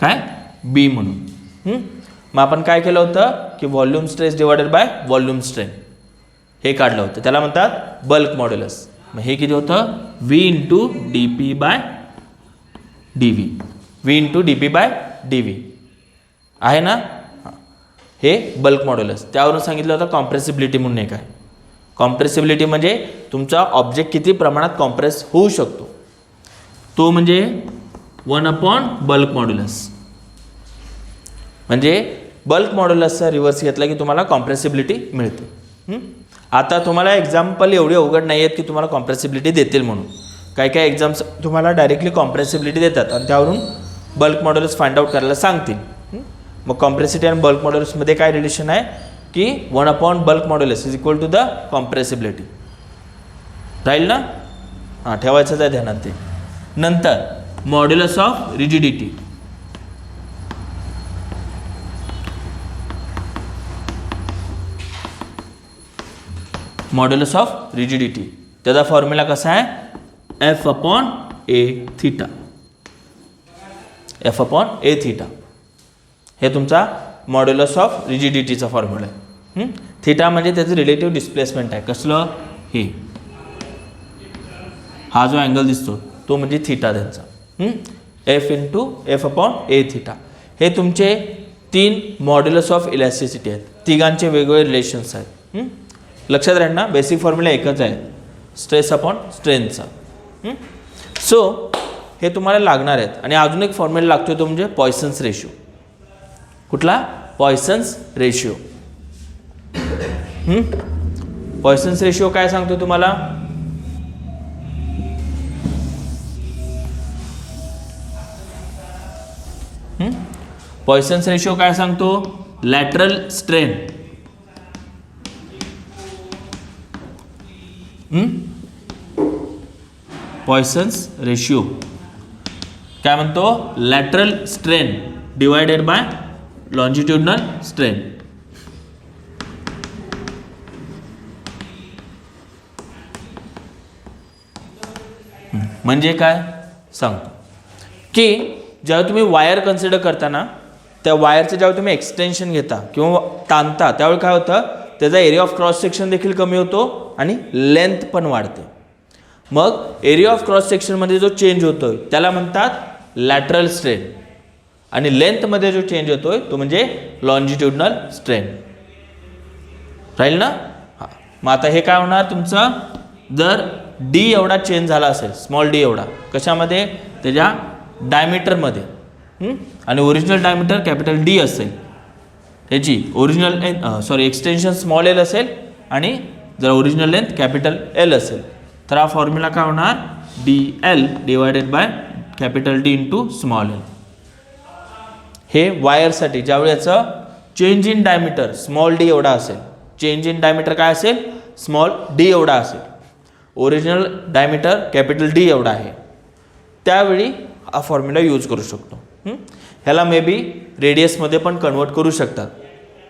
काय? बी म्हणून. मग आपण काय केलं होतं की volume stress divided by volume strain हे काढलं होतं, त्याला म्हणतात बल्क मॉड्युलस. मग हे किती होतं? V into D P by D V. V into D P by D V आहे ना? हे बल्क मॉड्युलस. त्यावरून सांगितलं होतं कॉम्प्रेसिबिलिटी म्हणून एक आहे. कॉम्प्रेसिबिलिटी म्हणजे तुमचा ऑब्जेक्ट किती प्रमाणात कॉम्प्रेस होऊ शकतो, तो म्हणजे 1/, बल्क मॉड्युलस. म्हणजे बल्क मॉड्युलसचा रिव्हर्स घेतला की तुम्हाला कॉम्प्रेसिबिलिटी मिळते. आता तुम्हाला एक्झाम्पल एवढी अवघड नाही आहेत की तुम्हाला कॉम्प्रेसिबिलिटी देतील म्हणून. काही काही एक्झाम्स तुम्हाला डायरेक्टली कॉम्प्रेसिबिलिटी देतात आणि त्यावरून बल्क मॉड्युलस फाइंड आउट करायला सांगतील. मग कॉम्प्रेसिबिलिटी आणि बल्क मॉड्युलसमध्ये काय रिलेशन आहे की 1/, bulk modulus is equal to the compressibility. राहील ना? हां, ठेवायचंच आहे ध्यानात ते. नंतर modulus of rigidity. Modulus of rigidity त्याचा फॉर्म्युला कसा आहे? F/A theta. F/A थीटा हे तुमचा मॉड्युलस ऑफ रिजिडिटीचा फॉर्म्युला आहे. थीटा म्हणजे त्याचं रिलेटिव्ह डिस्प्लेसमेंट आहे. कसलं? हे हा जो अँगल दिसतो तो म्हणजे थीटा त्यांचा. F/A थीटा हे तुमचे 3 मॉड्युलस ऑफ इलॅस्टिसिटी आहेत. तिघांचे वेगवेगळे रिलेशन्स आहेत. लक्षात राहील ना? बेसिक फॉर्म्युला एकच आहे, स्ट्रेस अपॉन स्ट्रेनचा. सो हे तुम्हाला लागणार आहेत. आणि अजून एक फॉर्म्युला लागतो तो म्हणजे पॉयसन्स रेशिओ. कुठला? पॉयसन्स रेशिओ. पॉयसन्स रेशिओ काय सांगतो तुम्हाला? पॉइसन्स रेशिओ काय सांगतो? Lateral strain. पॉइसन्स रेशिओ काय म्हणतो? Lateral strain divided by longitudinal strain. म्हणजे काय सांगतो की जेव्हा तुम्ही वायर कन्सिडर करताना त्या वायरचं जेव्हा तुम्ही एक्सटेन्शन घेता किंवा ताणता त्यावेळी काय होतं? त्याचा एरिया ऑफ क्रॉस सेक्शन देखील कमी होतो आणि लेंथ पण वाढते. मग एरिया ऑफ क्रॉस सेक्शनमध्ये जो चेंज होतोय त्याला म्हणतात लॅटरल स्ट्रेन आणि लेंथमध्ये जो चेंज होतोय तो म्हणजे लॉन्जिट्युडनल स्ट्रेन. राहील ना? हां. मग आता हे काय होणार तुमचं? जर डी एवढा चेंज झाला असेल, स्मॉल डी एवढा, कशामध्ये? त्याच्या डायमीटरमध्ये, आणि ओरिजिनल डायमीटर कॅपिटल डी असेल, त्याची ओरिजिनल एक्सटेन्शन स्मॉल एल असेल आणि जर ओरिजिनल लेंथ कॅपिटल एल असेल तर हा फॉर्म्युला काय होणार? D L divided by capital D into small L. हे वायरसाठी ज्यावेळी याचं change in diameter small D एवढा असेल, चेंज इन डायमीटर काय असेल? स्मॉल डी एवढा असेल, ओरिजिनल डायमीटर कॅपिटल डी एवढा आहे, त्यावेळी हा फॉर्म्युला यूज करू शकतो. ह्याला मे बी रेडियसमध्ये पण कन्वर्ट करू शकतात,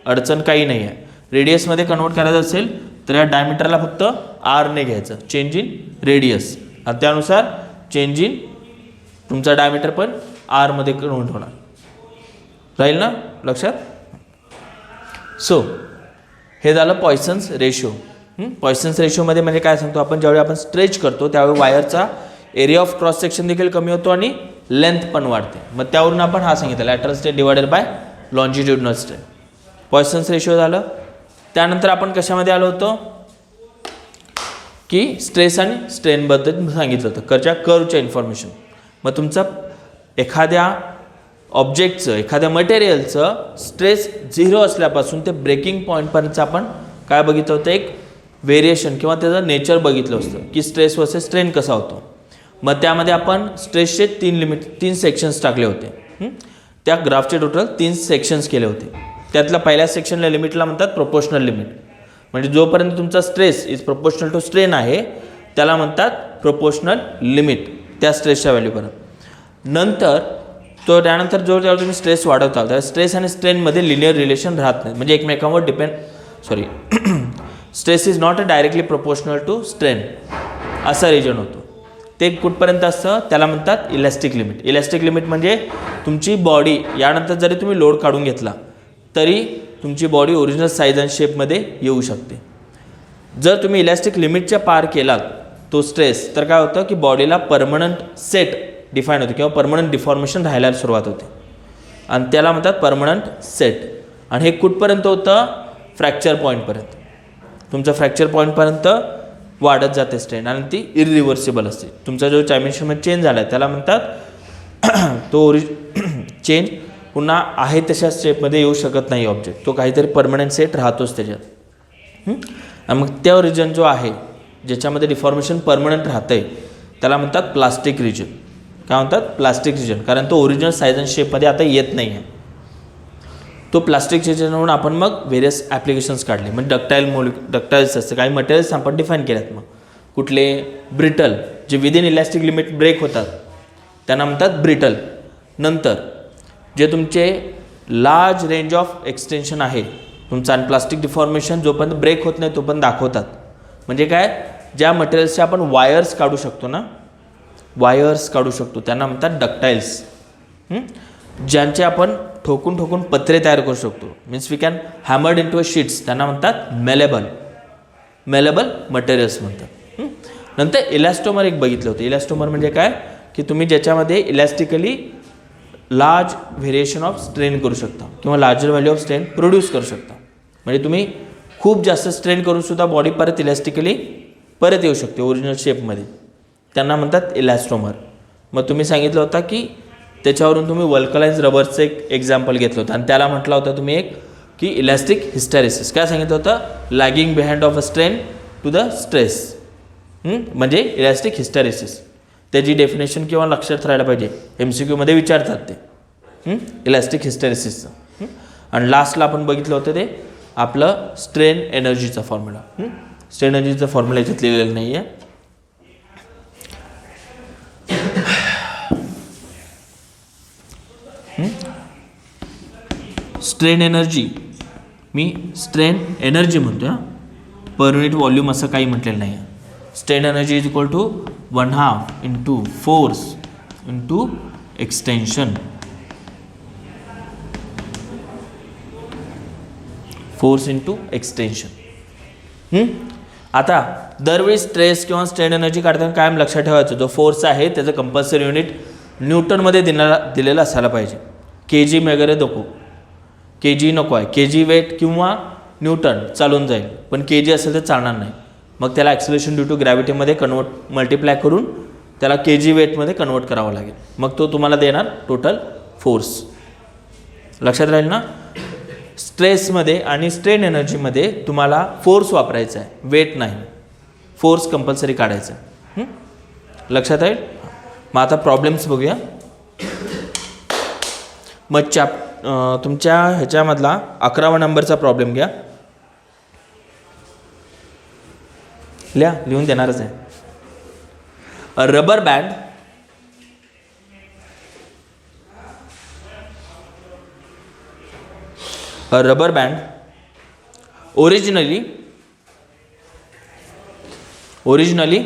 अडचण काही नाही आहे. रेडियसमध्ये कन्वर्ट करायचं असेल तर या डायमीटरला फक्त आरने घ्यायचं, चेंज इन रेडियस, आणि त्यानुसार चेंज इन तुमचा डायमीटर पण आरमध्ये कन्वर्ट होणार. राहील ना लक्षात? सो हे झालं पॉइसन्स रेशो. पॉइसन्स रेशोमध्ये म्हणजे काय सांगतो आपण? ज्यावेळी आपण स्ट्रेच करतो त्यावेळी वायरचा एरिया ऑफ क्रॉस सेक्शन देखील कमी होतो आणि लेंथ पण वाढते. मग त्यावरून आपण हा सांगितलं lateral strain divided by longitudinal strain. Poisson's ratio झालं. त्यानंतर आपण कशामध्ये आलो होतो की स्ट्रेस आणि स्ट्रेनबद्दल सांगितलं होतं, कर्वच्या इन्फॉर्मेशन. मग तुमचं एखाद्या ऑब्जेक्टचं, एखाद्या मटेरियलचं स्ट्रेस 0 असल्यापासून ते ब्रेकिंग पॉईंटपर्यंतचं आपण काय बघितलं होतं? एक व्हेरिएशन किंवा त्याचं नेचर बघितलं असतं की स्ट्रेस वर्सेस स्ट्रेन कसा होतो. मग त्यामध्ये आपण स्ट्रेसचे 3 सेक्शन्स टाकले होते. त्या ग्राफचे टोटल 3 सेक्शन्स केले होते. त्यातल्या पहिल्या सेक्शनला लिमिटला म्हणतात प्रोपोर्शनल लिमिट, म्हणजे जोपर्यंत तुमचा stress is proportional to strain आहे त्याला म्हणतात प्रोपोर्शनल लिमिट त्या स्ट्रेसच्या व्हॅल्यूपर्यंत. नंतर त्यानंतर जेव्हा तुम्ही स्ट्रेस वाढवता त्या स्ट्रेस आणि स्ट्रेनमध्ये लिनियर रिलेशन राहत नाही, म्हणजे एकमेकांवर stress is not directly proportional to strain असा रिजन होतो. ते कुठपर्यंत असतं त्याला म्हणतात इलॅस्टिक लिमिट. इलॅस्टिक लिमिट म्हणजे तुमची बॉडी यानंतर जरी तुम्ही लोड काढून घेतला तरी तुमची बॉडी ओरिजिनल साईज आणि शेपमध्ये येऊ शकते. जर तुम्ही इलॅस्टिक लिमिटच्या पार केलात तो स्ट्रेस तर काय होतं की बॉडीला परमनंट सेट डिफाईन होते किंवा परमनंट डिफॉर्मेशन राहायला सुरुवात होते आणि त्याला म्हणतात परमनंट सेट. आणि हे कुठपर्यंत होतं? फ्रॅक्चर पॉईंटपर्यंत. तुमचं फ्रॅक्चर पॉईंटपर्यंत वाढत जाते स्ट्रेन आणि ती इरिव्हर्सिबल असते. तुमचा जो डायमेन्शनमध्ये चेंज झाला आहे त्याला म्हणतात तो चेंज पुन्हा आहे तशा स्टेपमध्ये येऊ शकत नाही ऑब्जेक्ट, तो काहीतरी परमनंट सेट राहतोच त्याच्यात. आणि मग त्या रिजन जो आहे ज्याच्यामध्ये डिफॉर्मेशन परमनंट राहतं आहे त्याला म्हणतात प्लास्टिक रिजन. काय म्हणतात? प्लास्टिक रिजन, कारण तो ओरिजिनल साईज आणि शेपमध्ये आता येत नाही आहे. तो प्लास्टिक रिजन म्हणून आपण मग व्हेरियस ॲप्लिकेशन्स काढले, म्हणजे डक्टाईल्स असते, काही मटेरियल्स आपण डिफाईन केल्यात. मग कुठले? ब्रिटल, जे विदिन इलॅस्टिक लिमिट ब्रेक होतात त्यांना म्हणतात ब्रिटल. नंतर जे तुमचे लार्ज रेंज ऑफ एक्सटेन्शन आहे तुमचं आणि प्लास्टिक डिफॉर्मेशन जोपर्यंत ब्रेक होत नाही तोपर्यंत दाखवतात. म्हणजे काय? ज्या मटेरियल्सचे आपण वायर्स काढू शकतो ना, वायर्स काढू शकतो त्यांना म्हणतात डक्टाईल्स. ज्यांचे आपण ठोकून ठोकून पत्रे तयार करू शकतो, means we can hammered into a sheets, त्यांना म्हणतात मेलेबल मटेरियल्स म्हणतात. नंतर इलॅस्टोमर एक बघितलं होतं. इलॅस्टोमर म्हणजे काय की तुम्ही ज्याच्यामध्ये इलॅस्टिकली लार्ज व्हेरिएशन ऑफ स्ट्रेन करू शकता किंवा larger value of strain produce करू शकता. म्हणजे तुम्ही खूप जास्त स्ट्रेन करूनसुद्धा बॉडी परत इलॅस्टिकली परत येऊ शकते ओरिजिनल शेपमध्ये, त्यांना म्हणतात इलॅस्टोमर. मग तुम्ही सांगितलं होतं की त्याच्यावरून तुम्ही वल्कलाइज रबरचं एक एक्झाम्पल घेतलं होतं आणि त्याला म्हटलं होतं तुम्ही एक की इलॅस्टिक हिस्टॅरिसिस. काय सांगितलं होतं? Lagging behind of a strain to the stress, म्हणजे इलॅस्टिक हिस्टॅरिसिस. त्याची डेफिनेशन किंवा लक्षात राहायला पाहिजे, MCQ मध्ये विचारतात ते. इलॅस्टिक हिस्टेरेसिसचं. आणि लास्टला आपण बघितलं होतं ते आपलं स्ट्रेन एनर्जीचा फॉर्म्युला. स्ट्रेन एनर्जीचा फॉर्म्युला याच्यात लिहिलेला नाही आहे. स्ट्रेन एनर्जी, मी स्ट्रेन एनर्जी म्हणतो हां, पर युनिट व्हॉल्यूम असं काही म्हटलेलं नाही आहे. Strain energy is equal to 1/2 into force into extension. Force into extension. आता दरवेळी स्ट्रेस किंवा स्ट्रेन एनर्जी काढताना कायम लक्षात ठेवायचं, जो फोर्स आहे त्याचं कंपल्सरी युनिट न्यूटनमध्ये दिलेला असायला पाहिजे. के जी वगैरे नको, के जी नको आहे. के जी वेट किंवा न्यूटन चालून जाईल, पण के जी असेल तर चालणार नाही. मग त्याला ॲक्सिलरेशन ड्यू टू ग्रॅव्हिटीमध्ये मल्टिप्लाय करून त्याला के जी वेटमध्ये कन्वर्ट करावं लागेल. मग तो तुम्हाला देणार टोटल फोर्स. लक्षात राहील ना. स्ट्रेसमध्ये आणि स्ट्रेन एनर्जीमध्ये तुम्हाला फोर्स वापरायचा आहे, वेट नाही. फोर्स कंपल्सरी काढायचा आहे. लक्षात राहील. मग आता प्रॉब्लेम्स बघूया. मग तुमच्या ह्याच्यामधला 11वा नंबरचा प्रॉब्लेम घ्या. लिहून देणारच आहे. अ rubber band originally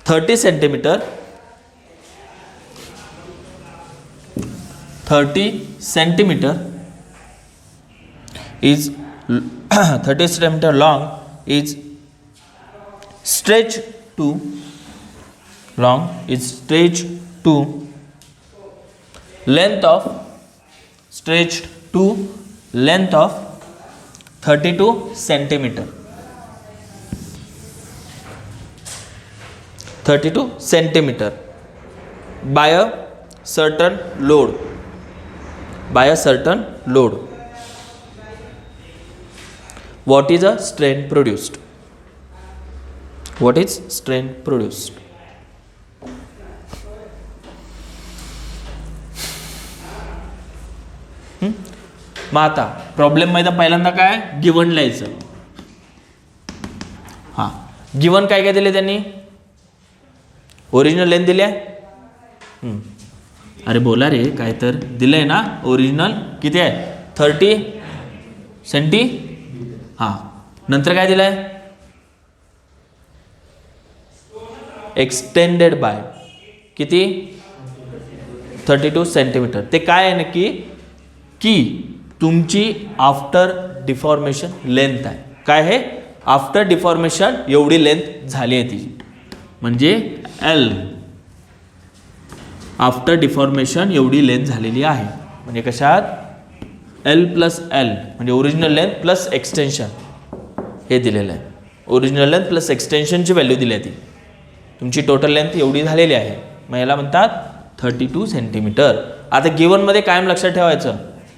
30 centimeter is 30 centimeter long is stretched to length of 32 centimeter. 32 centimeter by a certain load. What is a strain produced? What is strain produced? मग आता प्रॉब्लेममध्ये पहिल्यांदा काय गिवन लिहायचं. हां, गिवन काय काय दिले त्यांनी? ओरिजिनल लेंथ दिली आहे. अरे बोला रे, काय तर दिलंय ना. ओरिजिनल किती आहे? 30 सेंटी. हां, नंतर काय दिलंय? एक्सटेंडेड बाय किती? 32 सेंटीमीटर. ते काय आहे नक्की की तुमची आफ्टर डिफॉर्मेशन लेंथ आहे. काय आहे? आफ्टर डिफॉर्मेशन एवढी लेंथ झाली आहे तिची, म्हणजे एल. आफ्टर डिफॉर्मेशन एवढी लेंथ झालेली आहे. म्हणजे कशात? एल प्लस एल म्हणजे ओरिजिनल लेंथ प्लस एक्सटेन्शन हे दिलेलं आहे. ओरिजिनल लेंथ प्लस एक्सटेन्शनची व्हॅल्यू दिली आहे. ती तुमची टोटल लेंथ एवढी झालेली आहे. मग याला म्हणतात 32 सेंटीमीटर. आता गिवनमध्ये कायम लक्षात ठेवायचं,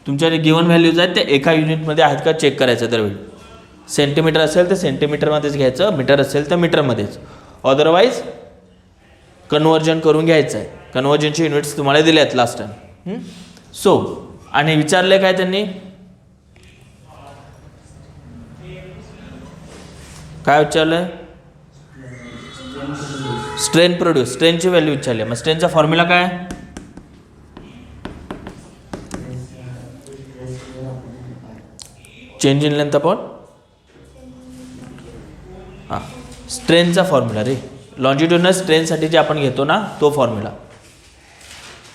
तुमच्या जे गिवन व्हॅल्यूज आहेत ते एका युनिटमध्ये आहेत का चेक करायचं दरवेळी. सेंटीमीटर असेल तर सेंटीमीटरमध्येच घ्यायचं, मीटर असेल तर मीटरमध्येच. अदरवाईज कन्वर्जन करून घ्यायचं आहे. कन्वर्जनचे युनिट्स तुम्हाला दिले आहेत लास्ट टाइम. सो आणि विचारले काय त्यांनी? काय विचारलंय? स्ट्रेन प्रोड्यूस, स्ट्रेनची व्हॅल्यू विचारली. मग स्ट्रेनचा फॉर्म्युला काय? चेंज इन लेंथ अपॉन स्ट्रेनचा फॉर्म्युला रे. लॉन्जिट्युडनल स्ट्रेनसाठी जे आपण घेतो ना तो फॉर्म्युला.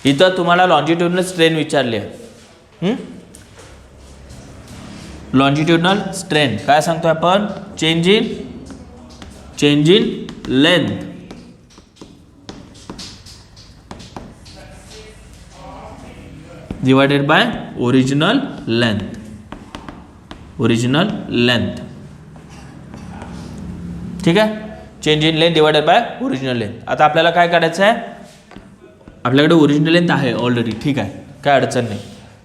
इथं तुम्हाला लॉन्जिट्युडनल स्ट्रेन विचारली आहे. लॉन्जिट्युडनल स्ट्रेन काय सांगतो आपण? Change in length divided by original length. ठीक आहे. Change in length divided by original length. आता आपल्याला काय काढायचं आहे? आपल्याकडे ओरिजिनल लेंथ आहे ऑलरेडी. ठीक आहे, काय अडचण नाही.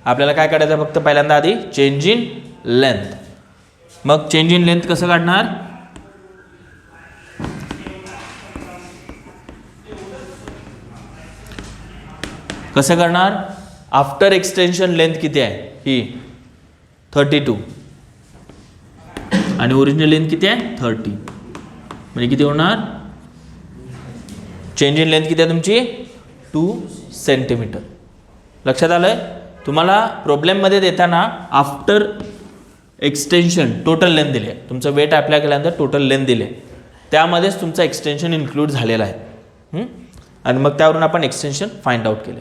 आपल्याला काय काढायचं आहे? फक्त पहिल्यांदा आधी चेंज इन लेंथ. मग चेंज इन लेंथ कसं काढणार? आफ्टर एक्सटेन्शन लेंथ किती आहे ही 32 आणि ओरिजिनल लेंथ किती आहे 30, म्हणजे किती होणार चेंज इन लेंथ किती आहे तुमची 2 सेंटीमीटर. लक्षात आलंय. तुम्हाला प्रॉब्लेममध्ये देताना आफ्टर एक्सटेन्शन टोटल लेंथ दिली आहे, तुमचं वेट अप्लाय केल्यानंतर टोटल लेंथ दिली आहे, त्यामध्येच तुमचं एक्सटेन्शन इन्क्लूड झालेलं आहे आणि मग त्यावरून आपण एक्सटेन्शन फाइंड आउट केले.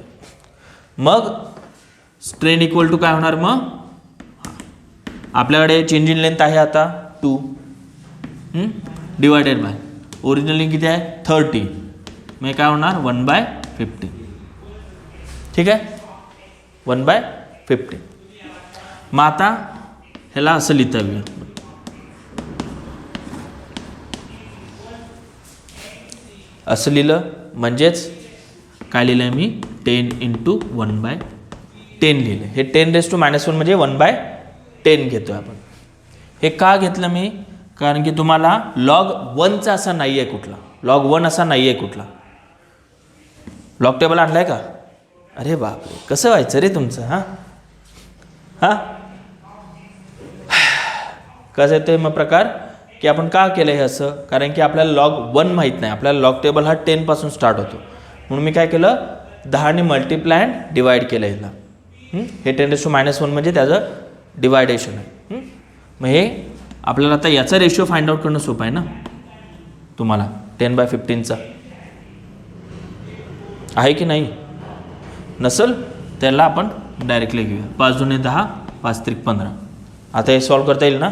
मग स्ट्रेन इक्वल टू काय होणार, मग आपल्याकडे चेंज इन लेंथ आहे आता 2 डिवायडेड बाय ओरिजिनल लेंथ किती आहे 30, मग काय होणार 1/50. ठीक आहे 1/50. मग आता ह्याला असं लिहिता येईल, असं लिहिलं म्हणजेच काय लिहिलं आहे मी 10 × 1/10 लिहिलं. हे 10⁻⁻1 म्हणजे 1/10 घेतो आपण. हे का घेतलं मी, कारण की तुम्हाला log 1चा असा नाही आहे कुठला, log 1 असा नाही आहे कुठला. लॉग टेबल आणलाय का, अरे बापरे कसं व्हायचं रे तुमचं. हां कसं येतं मग प्रकार की आपण का केलं हे असं, कारण की आपल्याला log 1 माहीत नाही, आपल्याला लॉग टेबल हा 10 पासून स्टार्ट होतो. म्हणून मी काय केलं 10 ने मल्टिप्लाय अँड डिवाइड केलं ह्याला. हे 10⁻⁻1 म्हणजे त्याचं डिवायडेशन आहे. मग हे आपल्याला आता याचा रेशिओ फाइंड आउट करणं सोपं आहे ना तुम्हाला 10/15चा आहे की नाही, नसल त्याला आपण डायरेक्टली घेऊया. 5 × 2 = 10, 5 × 3 = 15. आता हे सॉल्व करता येईल ना.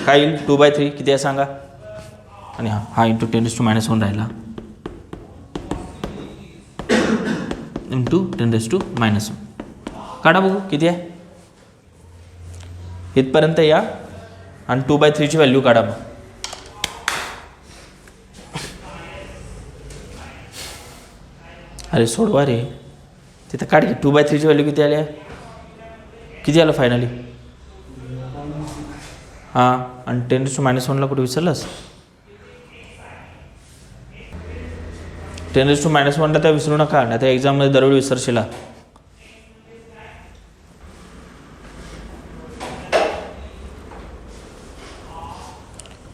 काय येईल 2/3 किती आहे सांगा, आणि हा इंटू 10⁻⁻1 राहिला इंटू 10⁻⁻1 काढा बघू किती आहे. इथपर्यंत या आणि 2/3ची व्हॅल्यू काढा. मग अरे सोडवा रे, तिथं काढ की 2/3ची व्हॅल्यू किती आली आहे, किती आलं फायनली. हां आणि 10⁻⁻1ला कुठे विसरलंस, 10⁻⁻1ला त्या विसरू नका, नाही त्या एक्झाममध्ये दरवेळी विसरशिला.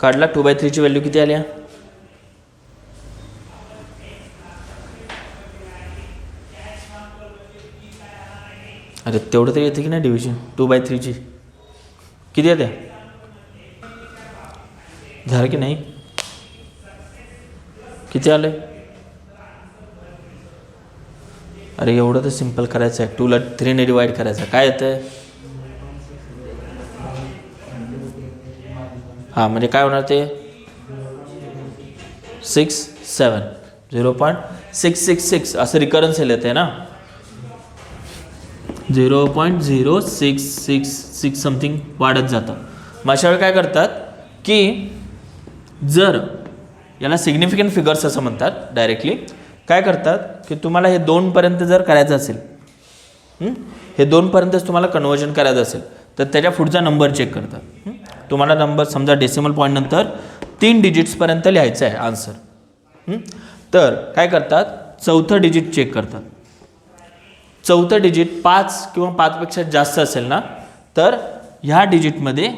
काढला 2/3ची व्हॅल्यू किती आली. अरे तेवढं तरी येते की नाही डिव्हिजन 2/3ची किती येते, झालं की नाही, किती आलं. अरे एवढं तर सिम्पल करायचं आहे, 2ला 3ने डिवाइड करायचं, काय येतं. हां म्हणजे काय होणार ते 6 7 0.666 असं रिकरन्स येते ना, 0.0666 समथिंग वाढत जातं. मग अशा वेळी काय करतात की जर याला सिग्निफिकंट फिगर्स असं म्हणतात, डायरेक्टली काय करतात की तुम्हाला हे 2पर्यंत जर करायचं असेल, हे 2पर्यंतच तुम्हाला कन्वर्जन करायचं असेल तर त्याच्या पुढचा नंबर चेक करतात. तुम्हाला नंबर समजा डेसिमल पॉईंट नंतर 3 डिजिट्सपर्यंत लिहायचं आहे आन्सर, तर काय करतात चौथं डिजिट चेक करतात. चौथं डिजिट 5 किंवा 5पेक्षा जास्त असेल ना तर ह्या डिजिटमध्ये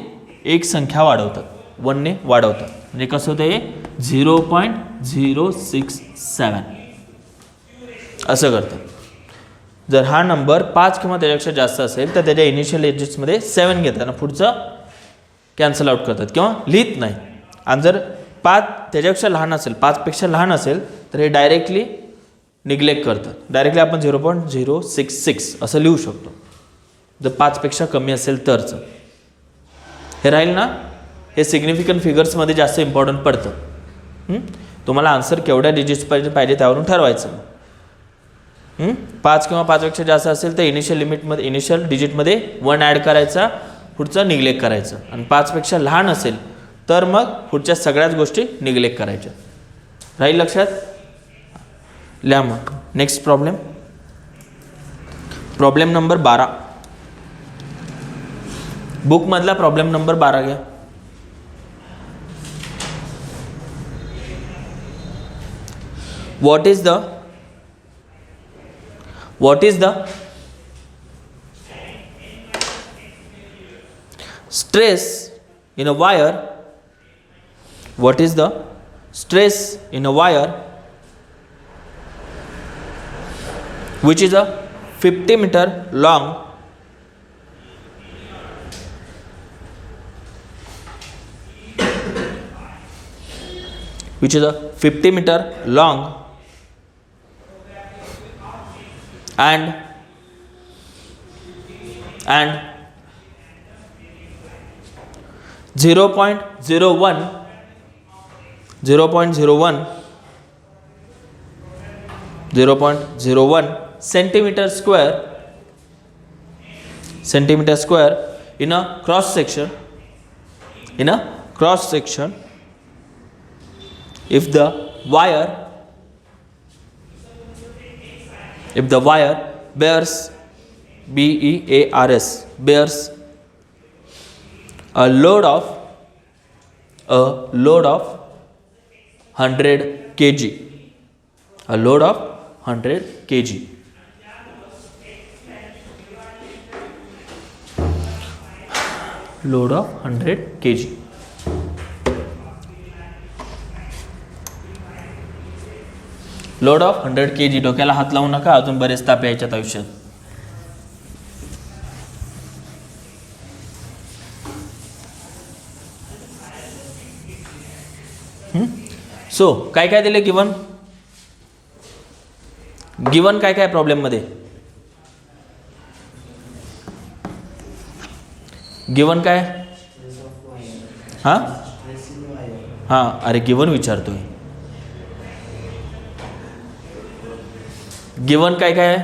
एक संख्या वाढवतात, 1ने वाढवतात. म्हणजे कसं होतं हे 0.067 असं करतात. जर हा नंबर 5 किंवा त्याच्यापेक्षा जास्त असेल तर त्याच्या इनिशियल डिजिट्समध्ये 7 घेतात आणि पुढचं कॅन्सल आउट करतात किंवा लिहित नाही. आणि जर 5 त्याच्यापेक्षा लहान असेल, 5पेक्षा लहान असेल तर हे डायरेक्टली निग्लेक्ट करतात. डायरेक्टली आपण 0.066 असं लिहू शकतो जर 5पेक्षा कमी असेल तरच. हे राहील ना, हे सिग्निफिकंट फिगर्समध्ये जास्त इम्पॉर्टंट पडतं. तुम्हाला आन्सर केवढ्या डिजिट्सपर्यंत पाहिजे त्यावरून ठरवायचं. 5 किंवा 5पेक्षा जास्त असेल तर इनिशियल डिजिटमध्ये 1 ॲड करायचा, पुढचं निग्लेक्ट करायचं. आणि 5पेक्षा लहान असेल तर मग पुढच्या सगळ्याच गोष्टी निग्लेक्ट करायच्या. राहील लक्षात. लिहा मग नेक्स्ट प्रॉब्लेम नंबर 12. बुकमधला प्रॉब्लेम नंबर 12 घ्या. what is the stress in a wire, what is the stress in a wire which is a 50 meter long, which is a 50 meter long and 0.01 centimeter square in a cross section, if the wire bears bears a load of 100 kg, load of 100 kg. Load of 100 kg. Load of 100 kg. डोक्याला हात लावू नका, अजून बरेच ताप यायच्यात आयुष्यात. सो काय काय दिले गिवन काय काय प्रॉब्लेम मध्ये गिवन काय हा अरे गिवन विचारतोय. गिवन काय काय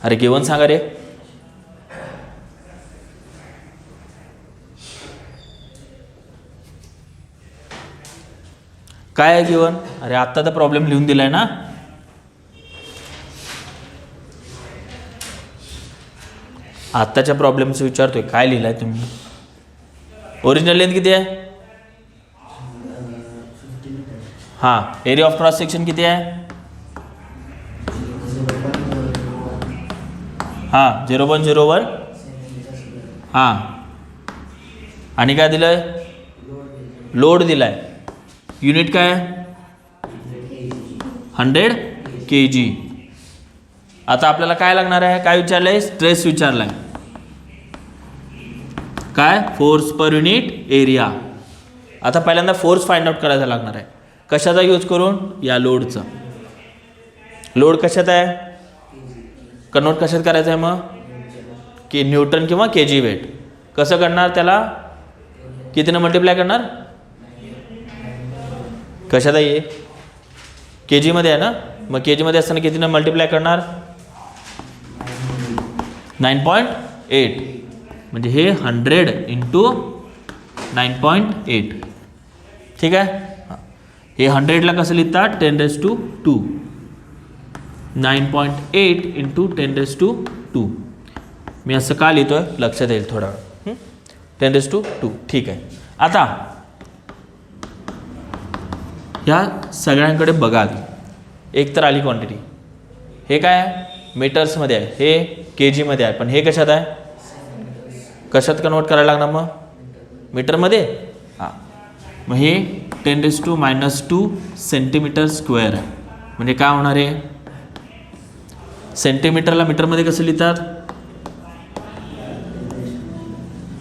अरे गिवन सांगा रे. काय आहे गिवन? अरे आत्ता तर प्रॉब्लेम लिहून दिलाय ना. आत्ताच्या प्रॉब्लेमचं विचारतोय काय लिहिलाय तुम्ही. ओरिजिनल लेंथ किती आहे? एरिया ऑफ क्रॉस सेक्शन किती आहे? 0.01. आणि काय दिलंय? लोड दिलाय. युनिट काय? 100 kg. आता आपल्याला काय लागणार आहे? काय विचारलंय? स्ट्रेस विचारलाय. काय? Force per unit area. आता पहिल्यांदा फोर्स फाइंड आउट करायचा लागणार आहे. कशाचा यूज करून? या लोडचा. लोड कशात आहे? कन्वर्ट कशात करायचं आहे मग? की न्यूटन किंवा केजी वेट. कसं करणार? त्याला कितीनं मल्टिप्लाय करणार? कशात आहे? केजी मध्ये आहे ना. मग केजी मध्ये असताना कितीनं मल्टिप्लाय करणार? 9.8. म्हणजे हे 100 इंटू 9.8. ठीक आहे. हे 100ला कसं लिहितात? 10⁻². 9.8 इंटू 10⁻². मी असं का लिहितोय लक्षात येईल थोडा वेळ. 10⁻². ठीक आहे. आता ह्या सगळ्यांकडे बघा. एक तर आली क्वांटिटी. हे काय आहे? मीटर्समध्ये आहे. हे केजी मध्ये आहे. पण हे कशात आहे? कशात कन्वर्ट करायला लागणार मग? मीटरमध्ये. मग हे 10⁻² सेंटीमीटर स्क्वेअर आहे. म्हणजे काय होणार आहे? सेंटीमीटरला मीटरमध्ये कसं लिहितात?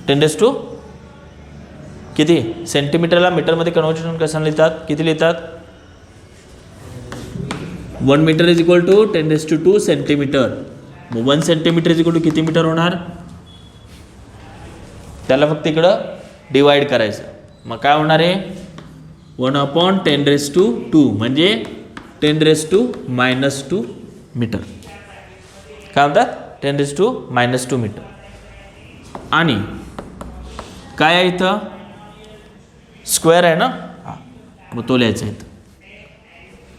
10⁻? किती? सेंटीमीटरला मीटरमध्ये कन्वर्जन कसं लिहितात? किती लिहितात? 1 metre is equal to 10⁻² centimetre. मग 1 सेंटीमीटर इज इक्वल टू किती मीटर होणार? त्याला फक्त इकडं डिवाइड करायचं. मग काय होणार आहे? 1/10⁻² म्हणजे 10⁻² मीटर. काय म्हणतात? 10⁻² मीटर. आणि काय आहे इथं? स्क्वेअर आहे ना. मग तो लिहायचा इथं.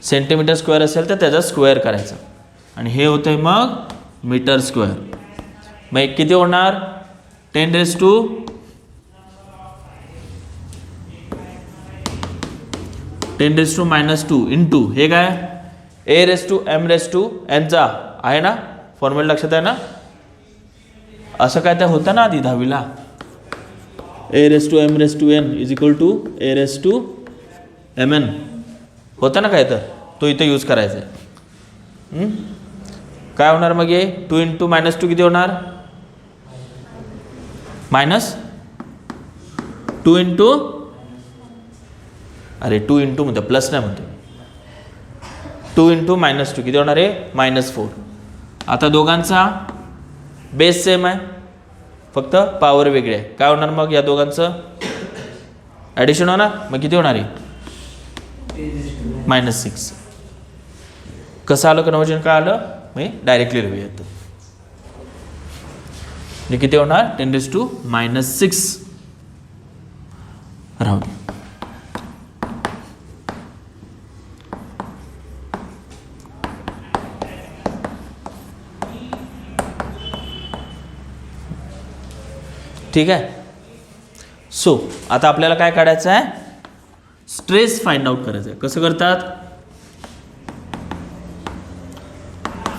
सेंटीमीटर स्क्वेअर असेल तर त्याचा स्क्वेअर करायचा. आणि हे होतंय मग मीटर स्क्वेअर. मग किती होणार? 10⁻² इंटू हे काय? A⁻m⁻n चा आहे ना फॉर्म्युला लक्षात आहे ना. असं काय ते होतं ना आधी 10वीला, a⁻m⁻n is equal to a⁻mn होतं ना काय, तर तो इथं यूज करायचा आहे. काय होणार मग हे 2 × -2 किती होणार, -2 म्हणतो प्लस नाही म्हणतो, 2 × -2 किती होणार आहे -4. आता दोघांचा बेस सेम आहे, फक्त पॉवर वेगळे आहे. काय होणार मग या दोघांचं ॲडिशन होणार, मग किती होणार आहे -6. कसं आलं कन्वर्जन, काय आलं मी डायरेक्टली लिहूया येतं. म्हणजे किती होणार 10⁻⁻6 राहू दे. ठीक आहे. सो आता आपल्याला काय काढायचं आहे, स्ट्रेस फाइंड आउट करायचं आहे. कसं करतात,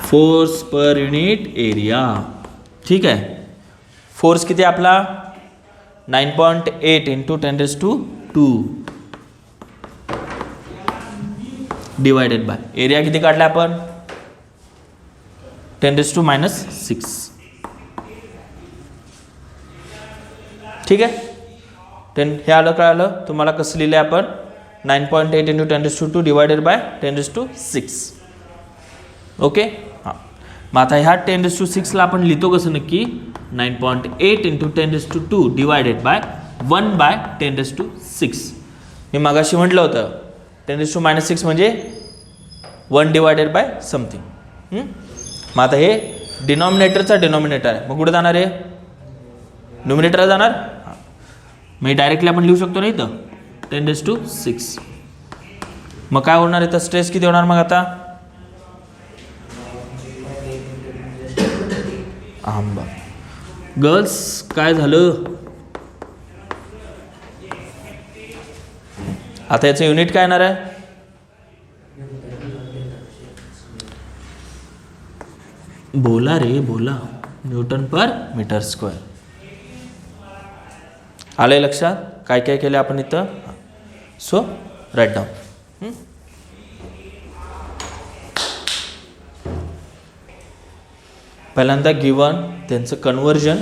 फोर्स पर युनिट एरिया. ठीक आहे. फोर्स किती आपला 9.8 × 10⁻², डिवायडेड बाय एरिया किती काढला आपण 10⁻⁻6. ठीक आहे. हे आलं, काय आलं तुम्हाला, कसं लिहिलं आहे आपण 9.8 × 10⁻² डिवायडेड बाय 10⁻6. ओके. हां, मग आता ह्या 10⁻6 ला आपण लिहितो कसं नक्की, 9.8 × 10⁻² डिवायडेड बाय 1/10⁻6. मी मागाशी म्हटलं होतं 10⁻6 म्हणजे 1 डिवायडेड बाय समथिंग. मग आता हे डिनॉमिनेटरचा डिनॉमिनेटर आहे, मग कुठे जाणार आहे, न्यूमिनेटरला जाणार. मग डायरेक्टली आपण लिहू शकतो नाही तर 10⁻6. मग काय होणार आहे, तर स्ट्रेस किती होणार मग आता, आंबा गर्ल्स काय झालं, आता याचं युनिट काय येणार आहे, बोला रे बोला, न्यूटन पर मीटर स्क्वेअर. आलंय लक्षात काय काय केलं आपण इथं. So write down. पहिल्यांदा गिवन, त्यांचं कन्वर्जन,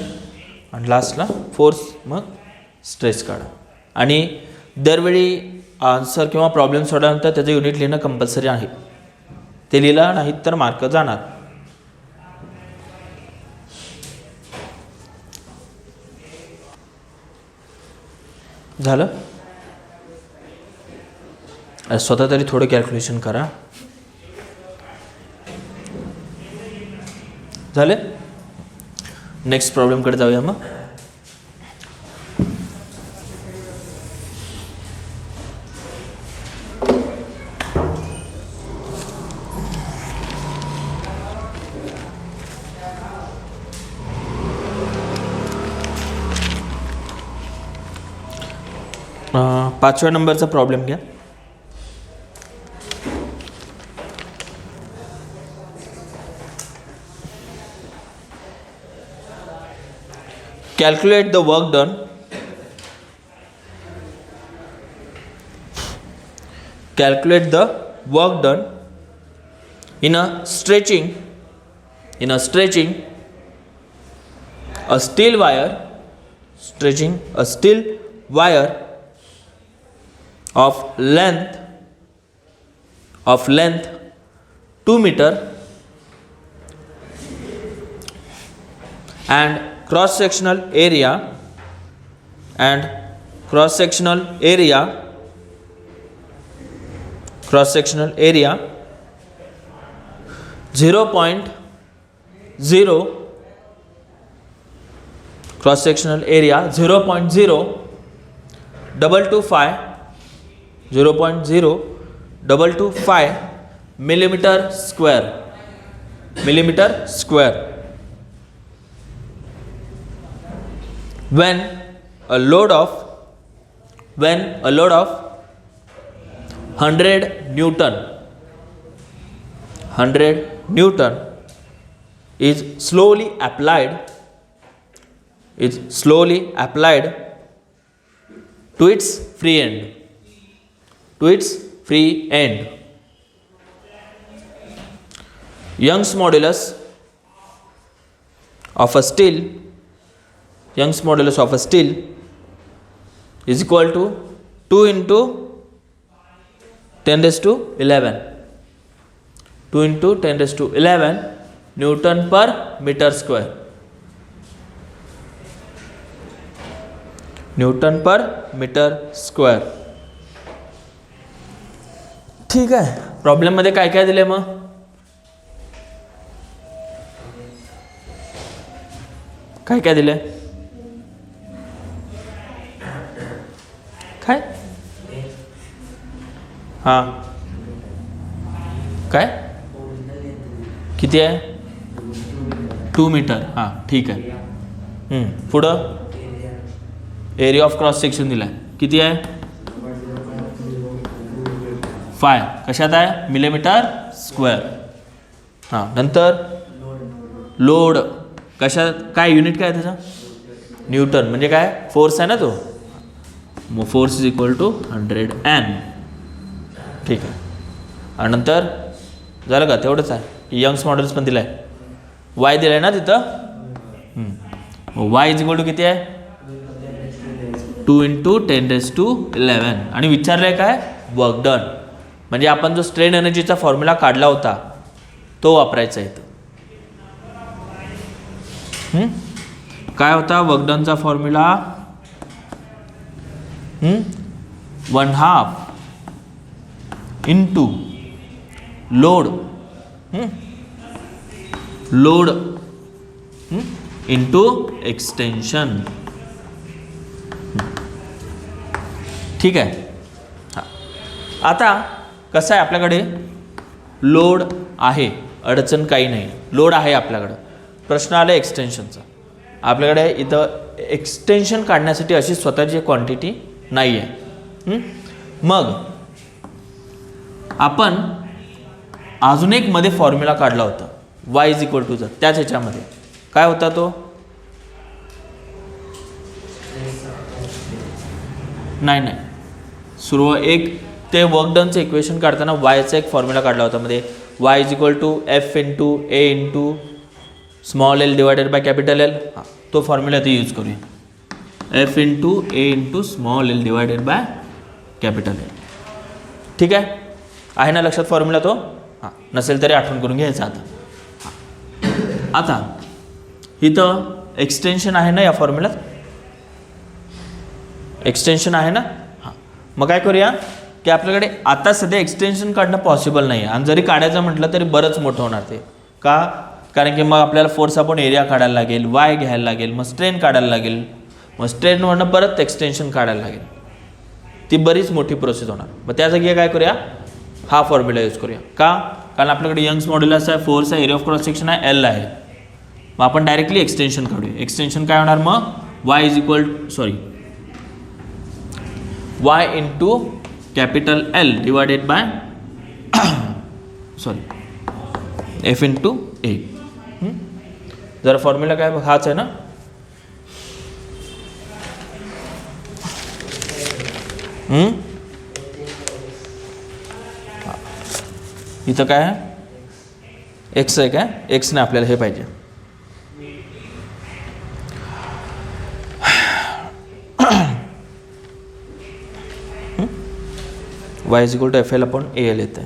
आणि लास्टला फोर्स, मग स्ट्रेस काढा. आणि दरवेळी आन्सर किंवा प्रॉब्लेम सोडल्यानंतर त्याचं युनिट लिहिणं कंपल्सरी आहे. ते लिहिलं नाहीत तर मार्क जाणार. झालं. स्वतः तरी थोडं कॅल्क्युलेशन करा. झाले. नेक्स्ट प्रॉब्लेमकडे जाऊया मग. पाचव्या नंबरचा प्रॉब्लेम घ्या. Calculate the work done. Calculate the work done in a stretching a steel wire, stretching a steel wire of length 2 meter and cross sectional area 0.0 cross sectional area 0.0225 millimeter square. When a load of 100 Newton is slowly applied is slowly applied to its free end. To its free end. Young's modulus of a steel is equal to 2 into 10 raised to 11. 2 into 10 raised to 11 Newton per meter square. Newton per metre square. ठीक आहे. प्रॉब्लेम मध्ये काय काय दिले मग? काय काय दिले? काय? हां काय किती आहे? 2 मीटर. हां ठीक आहे. पुढं एरिया ऑफ क्रॉस सेक्शन दिला आहे. किती आहे? 5. कशात आहे? Millimetre square. हां नंतर लोड कशात, काय युनिट काय त्याचा? न्यूटन. म्हणजे काय? फोर्स आहे ना तो. मग force is equal to 100 N. ठीक आहे. आणि नंतर झालं का? तेवढंच आहे. यंग्स मॉडेल्स पण दिलं आहे. वाय दिलं आहे ना तिथं. वाय इज इक्वल टू किती आहे? 2 into 10 raised to 11. आणि विचारलंय काय? Work done. म्हणजे आपण जो स्ट्रेन एनर्जीचा फॉर्म्युला काढला होता तो वापरायचा इथं. काय होता वर्क डनचा formula? 1/2 into load into extension. ठीक आहे. हां आता कसं आहे, आपल्याकडे लोड आहे, अडचण काही नाही. लोड आहे आपल्याकडं. प्रश्न आला एक्सटेन्शनचा. आपल्याकडे इथं एक्सटेन्शन काढण्यासाठी अशी स्वतःची क्वांटिटी नाही आहे. मग आपण अजून एक मध्ये फॉर्म्युला काढला होता वाय इज इक्वल टूचा. त्याच ह्याच्यामध्ये काय होता तो? नाही एक ते वर्क डनचं इक्वेशन काढताना वायचा एक फॉर्म्युला काढला होता मध्ये. Y is equal to F into A into small L divided by capital L. हां तो फॉर्म्युला इथे यूज करूया. F into A into small L divided by capital L. ठीक आहे ना लक्षात फॉर्म्युला तो? हां नसेल तरी आठवण करून घ्यायचा आता. आता इथं एक्सटेन्शन आहे ना या फॉर्म्युलात? एक्सटेन्शन आहे ना? हां मग काय करूया की आपल्याकडे आता सध्या एक्सटेन्शन काढणं पॉसिबल नाही आहे. आणि जरी काढायचं म्हटलं तरी बरंच मोठं होणार ते. का? कारण की मग आपल्याला फोर्स आपण एरिया काढायला लागेल, वाय घ्यायला लागेल, मग स्ट्रेन काढायला लागेल, मग स्ट्रेनवरनं परत एक्सटेन्शन काढायला लागेल. ती बरीच मोठी प्रोसेस होणार. मग त्या जागी काय करूया? हा फॉर्म्युला यूज करूया. का? कारण आपल्याकडे यंग्स मॉड्युलस आहे, फोर्स आहे, एरिया ऑफ क्रॉस सेक्शन आहे, एल आहे. मग आपण डायरेक्टली एक्सटेन्शन काढूया. एक्सटेन्शन काय होणार मग? Y is equal Y into capital L divided by F into A. जरा फॉर्म्युला काय हाच आहे ना? इथं काय आहे? एक्स आहे काय? एक्सने आपल्याला हे पाहिजे. Y is equal to F L upon A L येते.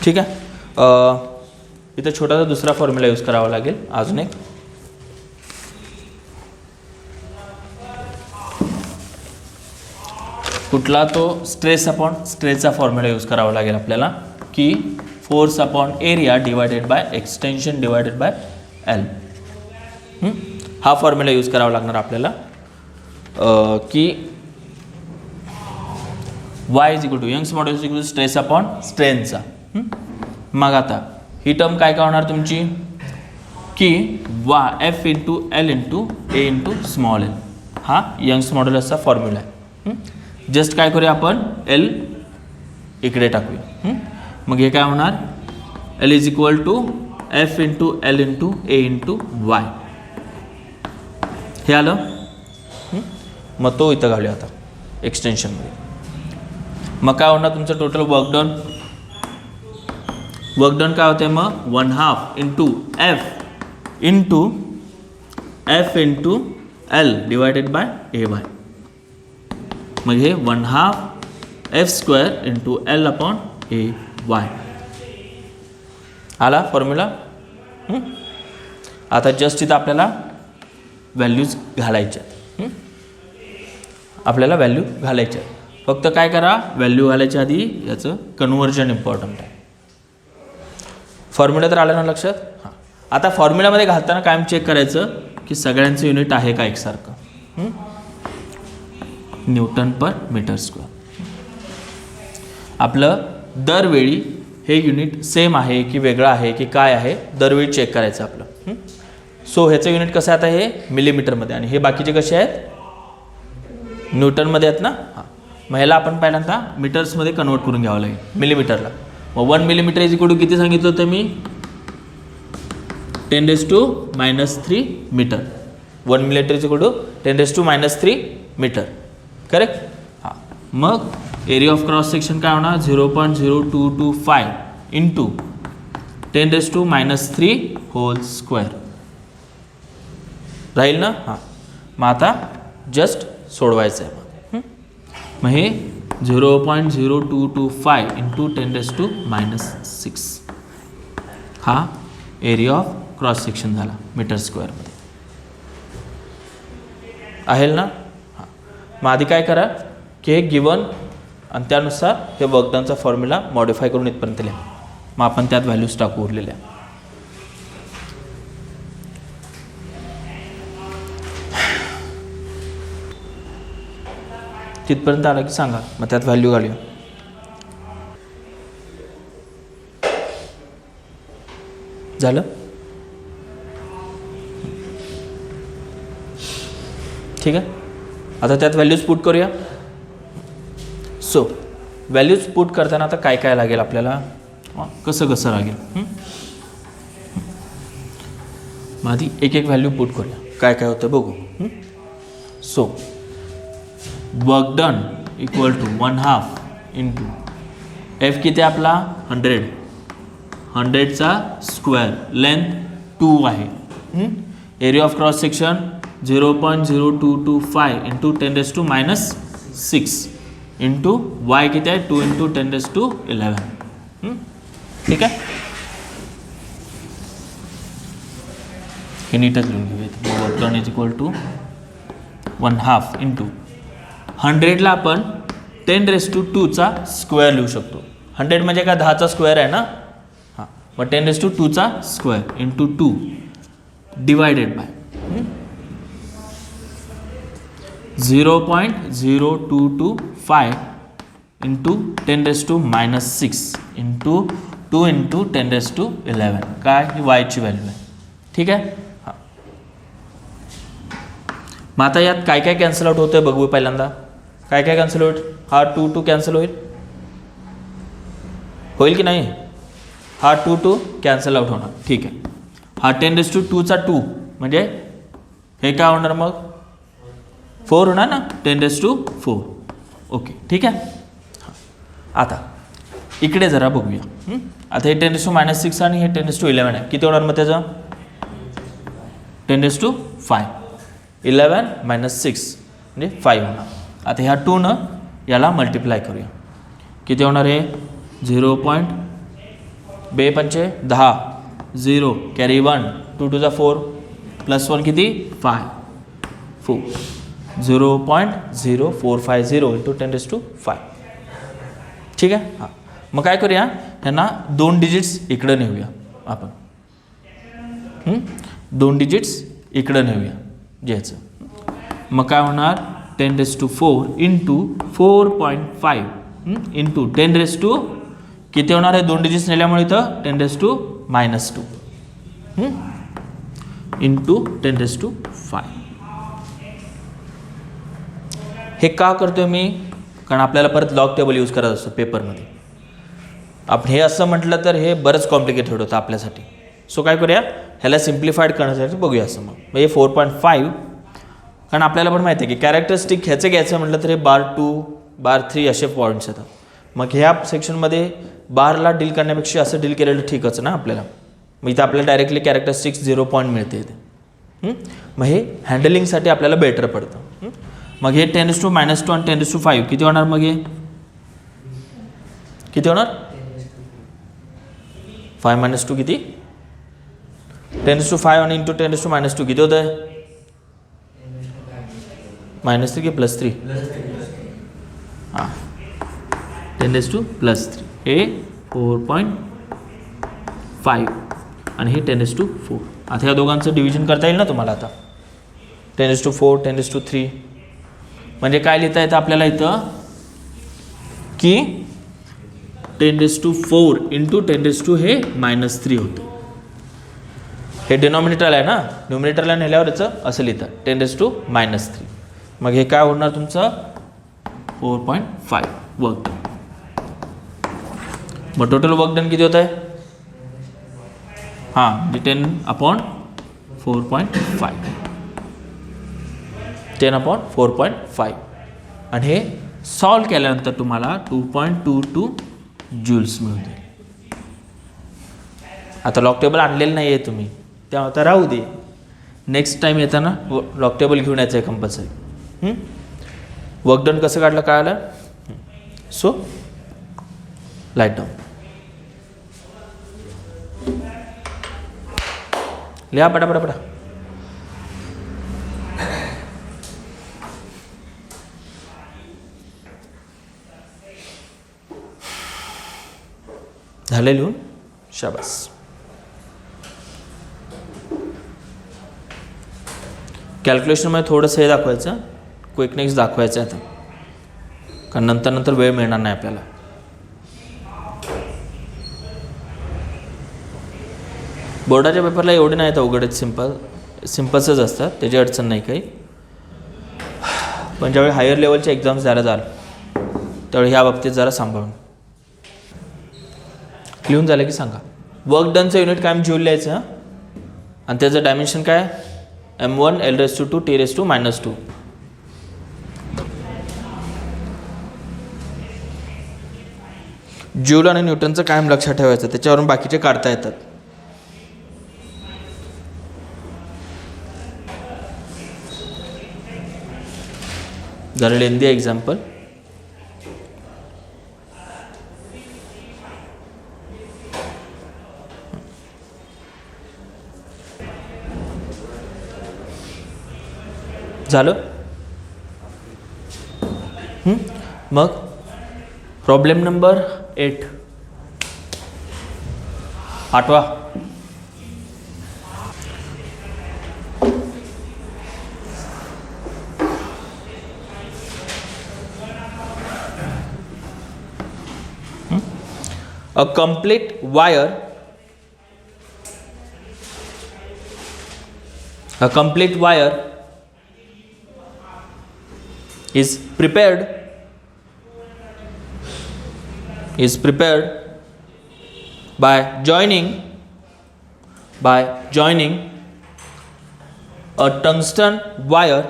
ठीक आहे. इथं छोटासा दुसरा फॉर्म्युला यूज करावा लागेल अजून एक. कुठला? तो स्ट्रेस अपॉन स्ट्रेसचा फॉर्म्युला यूज करावा लागेल आपल्याला की force upon area divided by extension divided by L. हा फॉर्म्युला यूज करावा लागणार आपल्याला की Y is equal to Young's modulus equal to stress upon स्ट्रेनचा. मग आता ही टर्म काय होणार तुमची की F into L into A into small L. हा यंग्स मॉड्युलसचा फॉर्म्युला आहे. जस्ट काय करूया आपण? एल इकडे टाकूया. मग हे काय होणार? L is equal to F into L into A into Y. हे आलं. मग तो इथं घालूया आता एक्सटेन्शनमध्ये. मग काय होणार तुमचं total work done. Work done काय होते मग 1/2 into F into L divided by A Y. मग हे 1/2 F square into L upon A Y आला फॉर्म्युला. आता जस्ट इथं आपल्याला व्हॅल्यूज घालायच्या. आपल्याला व्हॅल्यू घालायच्या. फक्त काय करा, व्हॅल्यू घालायच्या आधी याचं कन्व्हर्जन इम्पॉर्टंट आहे. फॉर्म्युला तर आलं ना लक्षात. हां, आता फॉर्म्युल्यामध्ये घालताना कायम चेक करायचं की सगळ्यांचं युनिट आहे का एकसारखं. Newton per metre square. आपलं दरवेळी हे युनिट सेम आहे की वेगळं आहे की काय आहे दरवेळी चेक करायचं आपलं. सो ह्याचं युनिट कसं आहे आता हे मिलीमीटरमध्ये आणि हे बाकीचे कसे आहेत न्यूटनमध्ये आहेत ना. हां, मग ह्याला आपण पहिल्यांदा मीटर्समध्ये कन्वर्ट करून घ्यावं लागेल मिलीमीटरला. मग 1 मिलीमीटर इज इक्वल टू किती सांगितलं होतं मी 10⁻³ metre. 1 millimetre is equal to 10⁻³ metre. Correct. हां, मग एरिया ऑफ क्रॉस सेक्शन काय होणार 0.0225 इंटू 10⁻³ होल स्क्वेअर राहील ना. हां, मग आता जस्ट सोडवायचं आहे. मग हे 0.0225 इंटू 10⁻⁶ हा एरिया ऑफ क्रॉस सेक्शन झाला मीटर स्क्वेअरमध्ये आहे ना. हां, मग आधी काय करा की हे गिवन आणि त्यानुसार हे वर्कडनचा फॉर्म्युला मॉडिफाय करून इथपर्यंत लिहा. मग आपण त्यात व्हॅल्यूज टाकू उरलेल्या. तिथपर्यंत आला की सांगा, मग त्यात व्हॅल्यू घालूया. झालं. ठीक आहे. आता त्यात व्हॅल्यूज पुट करूया. सो व्हॅल्यूज पुट करताना आता काय काय लागेल आपल्याला, कसं कसं लागेल. मग आधी एक एक व्हॅल्यू पुट करूया काय काय होतं बघू. So work done equal to 1/2 into F किती आपला 100चा स्क्वेअर लेंथ 2 आहे. Area of cross section 0.0225 into 10⁻⁶ into Y किती आहे 2 इंटू 10⁻11. ठीक आहे. हे नीटच लिहून घेऊया. Work done is equal to 1/2 into 100ला आपण 10⁻²चा स्क्वेअर लिहू शकतो. 100 म्हणजे काय 10चा स्क्वेअर आहे ना. हां, मग 10⁻²चा square into 2 divided by 0.0225 into 10⁻⁶ into 2 into 10⁻11 काय ही वायची व्हॅल्यू आहे. ठीक आहे. हां, मग आता यात काय काय कॅन्सल आउट होतं बघू पहिल्यांदा. काय काय कॅन्सल होईल. हा 2 कॅन्सल होईल की नाही. हा 2 कॅन्सल आउट होणार. ठीक आहे. हा 10⁻²चा 2 म्हणजे हे काय होणार मग 4 होणार ना 10⁻⁴. ओके. ठीक आहे. आता इकडे जरा बघूया. आता हे 10⁻⁻⁶ आणि हे 10⁻11 आहे. किती होणार मग त्याचं 10⁻⁵. 11 - 6 म्हणजे 5 होणार. आता ह्या 2 याला मल्टिप्लाय करूया. किती होणार आहे 0.2×5 10 0 कॅरी 1 2 to the 4 प्लस 1 किती 5 4 0.0450 इंटू 10⁻⁵. ठीक आहे. हां, मग काय करूया ह्यांना 2 डिजिट्स इकडं नेऊया आपण. 2 डिजिट्स इकडं नेऊया घ्यायचं. मग काय होणार 10⁻⁴ इंटू 4.5 इंटू 10⁻⁻, किती होणार आहे 2 डिजिट्स नेल्यामुळे इथं 10⁻⁻² इंटू 10⁻⁵. हे का करतोय मी कारण आपल्याला परत लॉग टेबल यूज करायचं असतं पेपरमध्ये. आपण हे असं म्हटलं तर हे बरंच कॉम्प्लिकेटेड होतं आपल्यासाठी. सो काय करूया ह्याला सिम्प्लिफाईड करण्यासाठी बघूया असं. मग हे 4.5 कारण आपल्याला पण माहिती आहे की कॅरेक्टरिस्टिक ह्याचे घ्यायचं म्हटलं तर हे बार 2 बार 3 असे पॉईंट्स येतात. मग ह्या सेक्शनमध्ये बारला डील करण्यापेक्षा असं डील केलेलं ठीकच ना आपल्याला. मग इथं आपल्याला डायरेक्टली कॅरेक्टरिस्टिक्स 0 पॉईंट मिळते इथे. मग हे हँडलिंगसाठी आपल्याला बेटर पडतं. मग हे 10⁻² आणि 10⁵ किती होणार मग हे किती होणार 5 - 2 किती 10⁵ आणि इंटू 10⁻² किती होत आहे -3 की +3 हां 10⁻³ हे 4.5 आणि हे 10⁻⁴. आता ह्या दोघांचं डिव्हिजन करता येईल ना तुम्हाला. आता 10⁻⁴ 10⁻3 म्हणजे काय लिहिता येतं आपल्याला इथं की 10⁻⁴ इंटू 10⁻² हे -3 होतं. हे डिनॉमिनेटर आहे ना, न्यूमिनेटरला नेल्यावर याचं असं लिहितं 10⁻⁻3. मग हे काय होणार तुमचं 4.5 वर्क डन. मग टोटल वर्क डन किती होत आहे हां म्हणजे 10/4.5 10/4.5 आणि हे सॉल्व केल्यानंतर तुम्हाला 2.22 ज्यूल्स मिळते. आता लॉक टेबल आणलेलं नाही आहे तुम्ही, तेव्हा आता राहू दे. नेक्स्ट टाईम येताना लॉक टेबल घेऊन यायचं आहे कंपल्सरी. वर्क डन कसं काढलं काय आलं. सो लाईट डाऊन लिहा पटा. झाले लिहून शाबास. कॅल्क्युलेशनमध्ये थोडंसं हे दाखवायचं, क्विकनेस दाखवायचं आहे आता, कारण नंतर वेळ मिळणार नाही आपल्याला. बोर्डाच्या पेपरला एवढे नाहीत अवघड, सिम्पल्सच असतात, त्याची अडचण नाही काही. पण ज्यावेळी हायर लेवलचे एक्झाम्स द्यायला जाल त्यावेळी ह्या बाबतीत जरा सांभाळून. लिहून झालं की सांगा. वर्क डनचं युनिट कायम ज्यूल लिहायचं हां, आणि त्याचं डायमेन्शन काय m1 L⁻², T⁻². ज्यूल आणि न्यूटनचं कायम लक्षात ठेवायचं, त्याच्यावरून बाकीचे काढता येतात. जरा लेंदी एक्झाम्पल. झालं. मग problem number 8 8वा. A complete wire is prepared by joining a tungsten wire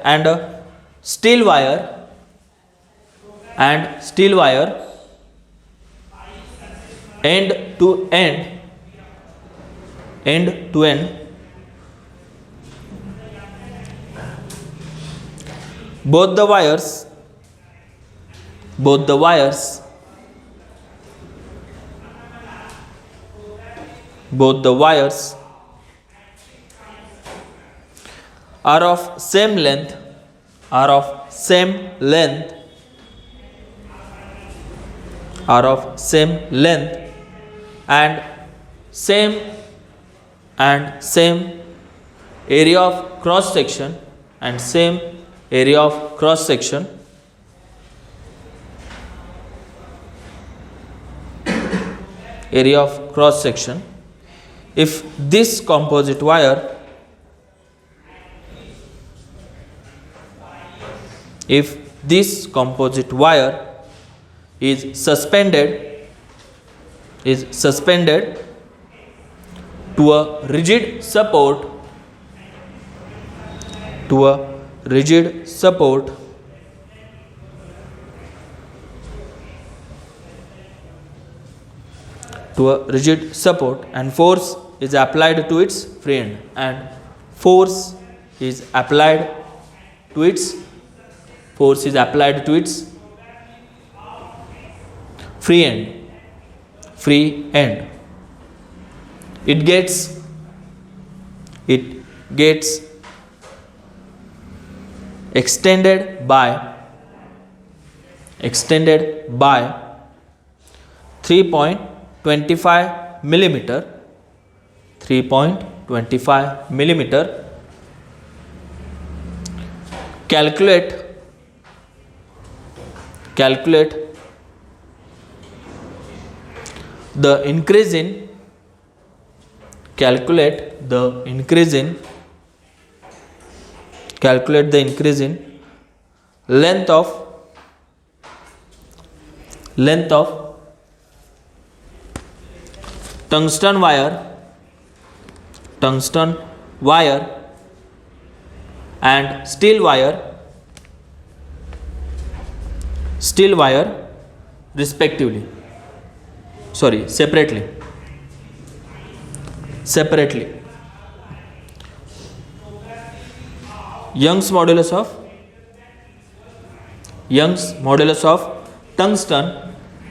and a steel wire end to end. Both the wires are of same length and same area of cross section if this composite wire is suspended to a rigid support, to a rigid support and force is applied to its free end, and force is applied to its free end. It gets extended by 3.25 millimeter. Calculate the increase in length of tungsten wire and steel wire respectively, separately. Young's modulus of tungsten,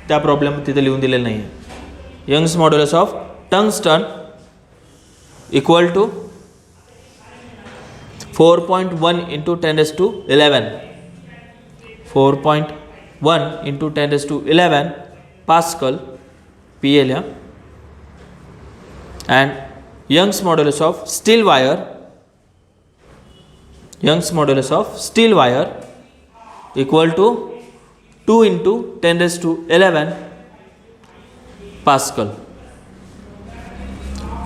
त्या प्रॉब्लेम तिथे लिहून दिलेलं नाही आहे. Young's modulus of tungsten equal to 4.1 into 10 raised to 11. 4.1 into 10 raised to 11 Pascal PL. And Young's modulus of steel wire equal to 2 into 10 raised to 11 Pascal.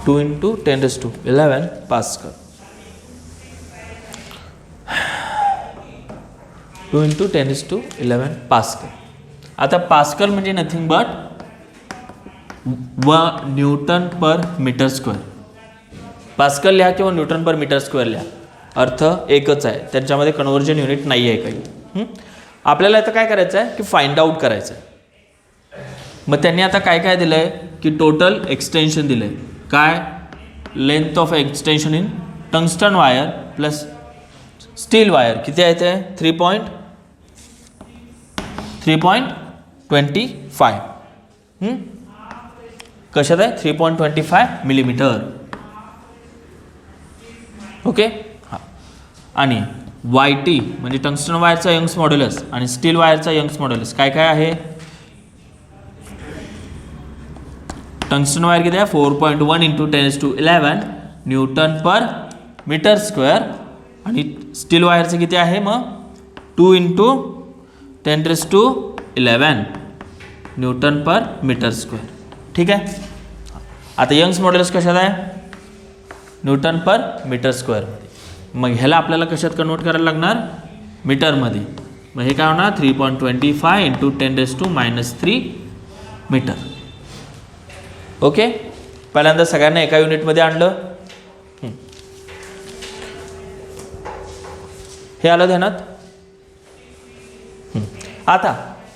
2 into 10 raised to 11 Pascal. 2 into 10 raised to 11 Pascal. आता पास्कल म्हणजे nothing but newton per metre square. Pascal लिहा किंवा न्यूटन पर मीटर स्क्वेअर लिहा, अर्थ एकच आहे, त्यांच्यामध्ये कन्व्हर्जन युनिट नाही आहे काही. आपल्याला आता काय करायचं आहे की फाइंड आउट करायचं आहे. मग त्यांनी आता काय काय दिलं आहे की टोटल एक्सटेन्शन दिलं आहे. काय length of extension in tungsten wire plus steel wire किती आहे ते 3.25. कशात आहे 3.25 मिलीमीटर. ओके हां. आणि YT म्हणजे टंगस्टन वायरचा यंग्स मॉड्युलस आणि स्टील वायरचा यंग्स मॉड्युलस काय काय आहे. टंगस्टन वायर किती आहे 4.1 into 10 raised to 11 newton per metre square. आणि स्टील वायरचं किती आहे मग 2 into 10 raised to 11 newton per metre square. ठीक आहे. आता यंग्स मॉड्युलस कशात आहे न्यूटन पर मीटर स्क्वेअरमध्ये. मग ह्याला आपल्याला कशात कन्वर्ट करायला लागणार मीटरमध्ये. मग हे काय होणार 3.25 into 10 raised to -3 metre. Okay. पहिल्यांदा सगळ्यांना एका युनिटमध्ये आणलं. हे आलं ध्यानात. आता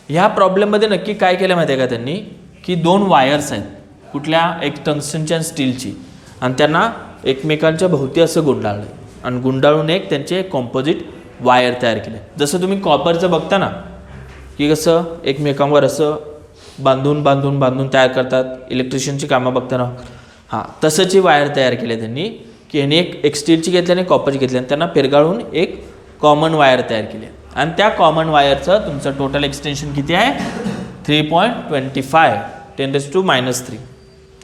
ह्या प्रॉब्लेममध्ये नक्की काय केलं माहिती आहे का त्यांनी की 2 वायर्स आहेत कुठल्या एक टंगस्टनच्या स्टीलची आणि त्यांना एकमेकांच्या भोवती असं गुंडाळलं आणि गुंडाळून एक त्यांचे कॉम्पोजिट वायर तयार केले. जसं तुम्ही कॉपरचं बघता ना की कसं एकमेकांवर असं बांधून तयार करतात इलेक्ट्रिशियनची कामं बघताना. हां तसंची वायर तयार केली त्यांनी की ह्याने एक स्टीलची घेतली आणि कॉपरची घेतली आणि त्यांना पेरगाळून एक कॉमन वायर तयार केली. आणि त्या कॉमन वायरचं तुमचं टोटल एक्सटेन्शन किती आहे 3.25 10 raised to -3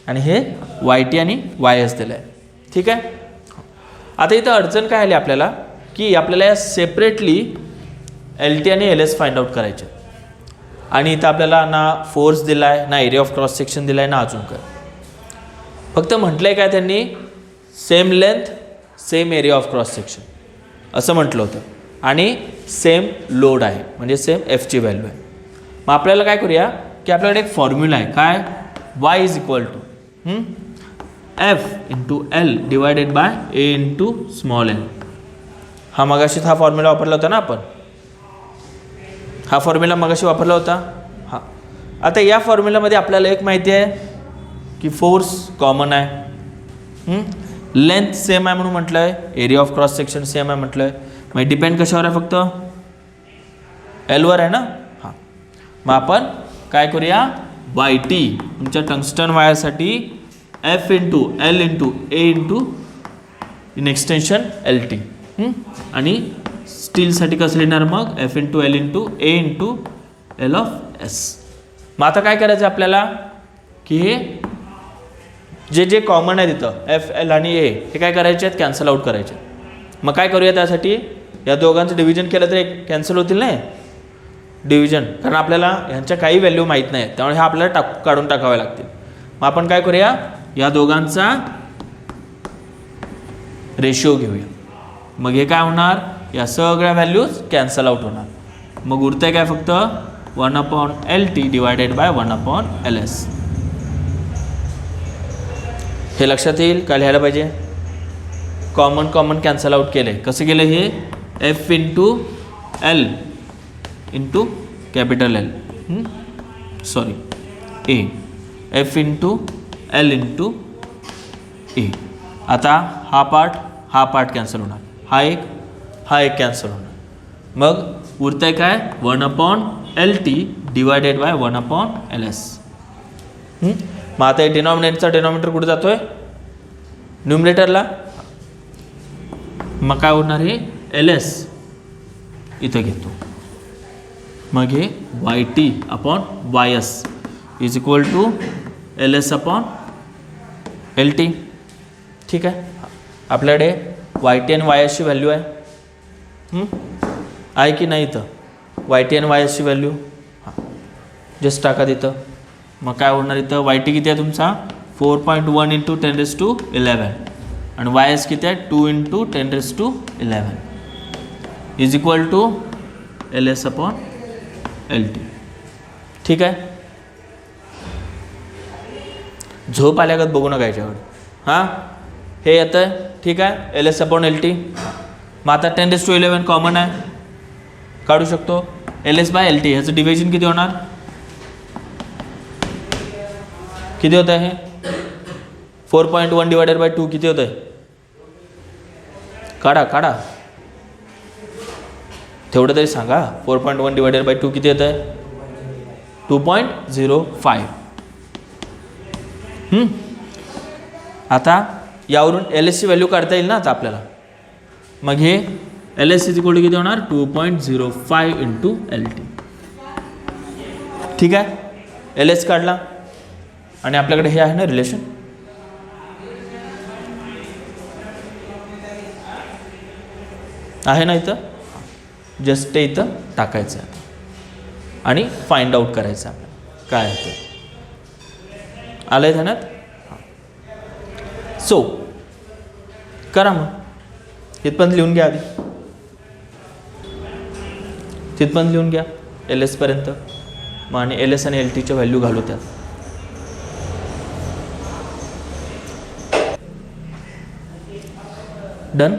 आणि हे YT आणि YS दिलं आहे. ठीक आहे. आता इथं अडचण काय आली आपल्याला की आपल्याला या सेपरेटली LT आणि LS फाइंड आउट करायचे आणि इथं आपल्याला ना फोर्स दिला आहे ना एरिया ऑफ क्रॉस सेक्शन दिला आहे ना अजून काय. फक्त म्हटलं आहे काय त्यांनी same length same area of cross section असं म्हटलं होतं आणि सेम लोड आहे म्हणजे सेम Fची व्हॅल्यू आहे. मग आपल्याला काय करूया की आपल्याकडे एक फॉर्म्युला आहे काय Y is equal to F into L divided by A into small L. हा मगाशीच हा फॉर्म्युला वापरला होता ना आपण. हा फॉर्म्युला मगाशी वापरला होता. हा आता या फॉर्म्युलामध्ये आपल्याला एक माहिती आहे की फोर्स कॉमन आहे, लेंथ सेम आहे म्हणून म्हटलं आहे, area of cross section same आहे म्हटलं आहे. मग डिपेंड कशावर आहे? फक्त एलवर आहे ना. हां मग आपण काय करूया, वाय टी तुमच्या टंगस्टन वायरसाठी F into L into A into in extension L T, आणि स्टीलसाठी कसं लिहिणार मग F into L into A into L of S. मग आता काय करायचं आपल्याला की हे जे कॉमन आहे तिथं एफ एल आणि ए हे काय करायचे आहेत? कॅन्सल आउट करायचे. मग काय करूया त्यासाठी, या दोघांचं डिव्हिजन केलं तर एक कॅन्सल होतील नाही डिव्हिजन, कारण आपल्याला ह्यांच्या काही व्हॅल्यू माहीत नाही त्यामुळे ह्या आपल्याला काढून टाकाव्या लागतील. मग आपण काय करूया, या दोघांचा रेशिओ घेऊया. मग हे काय होणार, या सगळ्या व्हॅल्यूज कॅन्सल आउट होणार. मग उरतंय काय फक्त 1/LT डिवायडेड बाय 1/LS. हे लक्षात येईल काय लिहायला पाहिजे, कॉमन कॅन्सल आउट केले. कसं केलं हे, F into L into capital L, sorry A, F into L into A. आता हा पार्ट कॅन्सल होणार, हा एक कॅन्सल होणार. मग उरतंय काय 1/LT डिवायडेड बाय 1/LS. मग आता डिनॉमिनेटरचा डिनॉमिनेटर कुठे जातोय, न्यूमरेटरला. मग काय होणार, हे LS इथं घेतो. मग हे YT upon YS is equal to LS upon LT. ठीक आहे, आपल्याकडे YT आणि YS ची व्हॅल्यू आहे की नाही इथं, YT आणि YS ची व्हॅल्यू जस्ट टाका तिथं. मग काय होणार इथं, YT किती आहे तुमचा 4.1 इंटू 10⁻11 आणि YS किती आहे 2 into 10⁻11 is equal to LS upon LT. ठीक आहे, झोप आल्यागत बघू नका याच्यावर. हां हे येतं आहे, ठीक आहे, LS अपॉन LT. मग आता 10⁻11 कॉमन आहे, काढू शकतो. LS बाय LT ह्याचं डिव्हिजन किती होणार, किती होतं आहे, 4.1 डिवायडेड बाय 2 किती होतं आहे, काढा तेवढं तरी सांगा. 4.1 डिवायडेड बाय 2 किती येतं आहे, 2.05. आता यावरून LS ची व्हॅल्यू काढता येईल ना आता आपल्याला. मग हे LS इज इक्वल टू किती होणार 2.05 इंटू LT. ठीक आहे, LS काढला आणि आपल्याकडे हे आहे ना रिलेशन, आहे ना इथं, जस्ट ते इथं टाकायचं आहे आणि फाइंड आउट करायचं आपल्याला काय आहे ते. आलं आहे ध्यानात. सो करा मग, इथपर्यंत लिहून घ्या, आधी तिथपर्यंत लिहून घ्या LS पर्यंत. मग आणि LS आणि LTच्या व्हॅल्यू घालू त्यात. डन.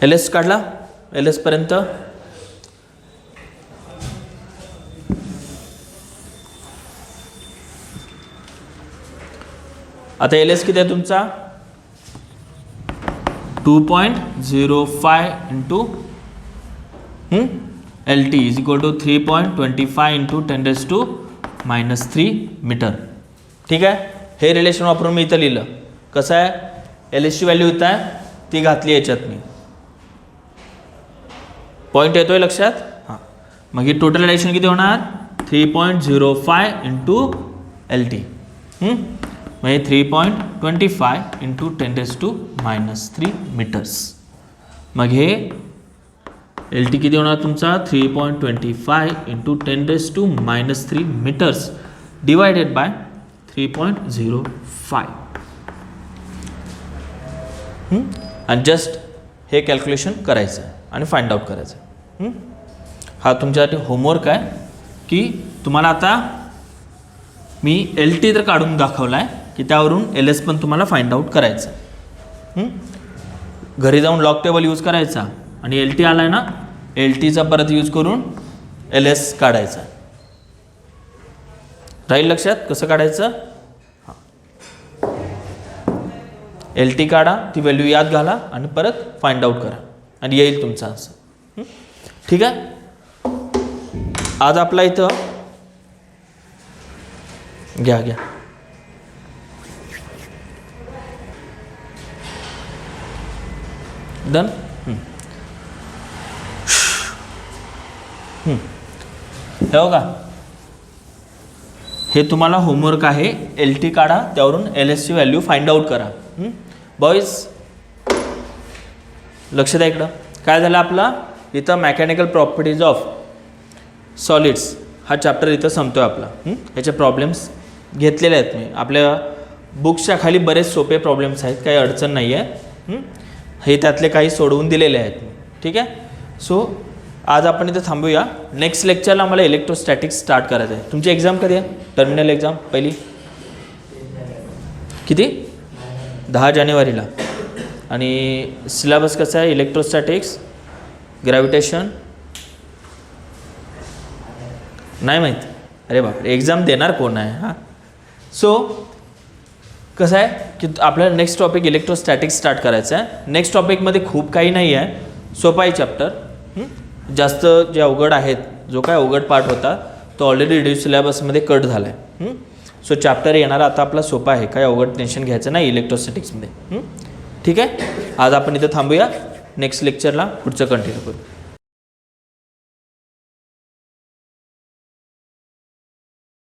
LS काढला, LS पर्यंत. आता LS किती आहे तुमचा 2.05 into LT is equal to 3.25 into 10⁻³ metre. ठीक आहे, हे रिलेशन वापरून मी इथं लिहिलं. कसं आहे, LS ची व्हॅल्यू इथं आहे, ती घातली याच्यात मी. पॉईंट येतोय लक्षात. हां, मग हे टोटल रिलेशन किती होणार 3.05 इंटू LT. मग हे 3.25 इंटू 10⁻³ मीटर्स. मग हे LT किती होणार तुमचा 3.25 इंटू 10⁻³ मीटर्स डिवायडेड बाय 3.05. आणि जस्ट हे कॅल्क्युलेशन करायचं आहे आणि फाइंड आउट करायचं आहे. हा तुमच्यासाठी होमवर्क आहे की तुम्हाला आता मी LT तर काढून दाखवला आहे की त्यावरून एल एस पण तुम्हाला फाइंड आउट करायचं. घरी जाऊन लॉग टेबल यूज करायचा आणि एल टी आला आहे ना, एल टीचा परत यूज करून एल एस काढायचा. राहील लक्षात कसं काढायचं. एल टी काढा, ती व्हॅल्यू याद घाला आणि परत फाइंड आउट करा आणि येईल तुमचा आन्सर. ठीक आहे. आज आपला इथं घ्या डन. हे बघा, हे तुम्हाला होमवर्क आहे. एल टी काढा, त्यावरून एल एसची व्हॅल्यू फाइंड आउट करा. बॉईज लक्ष द्या इकडं. काय झालं आपला इथं मेकॅनिकल प्रॉपर्टीज ऑफ सॉलिड्स हा चॅप्टर इथं संपतोय आपला. ह्याचे प्रॉब्लेम्स घेतलेले आहेत मी. आपल्या बुक्सच्या खाली बरेच सोपे प्रॉब्लेम्स आहेत, काही अडचण नाही आहे. हे त्यातले काही सोडवून दिलेले आहेत. ठीक आहे. सो आज आपण इथं थांबूया. नेक्स्ट लेक्चरला आम्हाला इलेक्ट्रोस्टॅटिक्स स्टार्ट करायचं आहे. तुमची एक्झाम कधी आहे? टर्मिनल एक्झाम पहिली किती? 10 जानेवारीला. आणि सिलेबस कसा आहे? इलेक्ट्रोस्टॅटिक्स, ग्रॅव्हिटेशन नाही माहीत. अरे बापरे, एक्झाम देणार कोण आहे? हां. सो कसं आहे की आपल्याला नेक्स्ट टॉपिक इलेक्ट्रोस्टॅटिक्स स्टार्ट करायचं आहे. नेक्स्ट टॉपिकमध्ये खूप काही नाही आहे, सोपा आहे चॅप्टर. जास्त जे अवघड आहेत, जो काय अवघड पार्ट होता तो ऑलरेडी रिड्यूस सिलेबसमध्ये कट झाला आहे. सो चॅप्टर येणारा आता आपला सोपा आहे, काही अवघड टेन्शन घ्यायचं नाही इलेक्ट्रोस्टॅटिक्समध्ये. ठीक आहे. आज आपण इथं थांबूया. नेक्स्ट लेक्चरला पुढचं कंटिन्यू करू.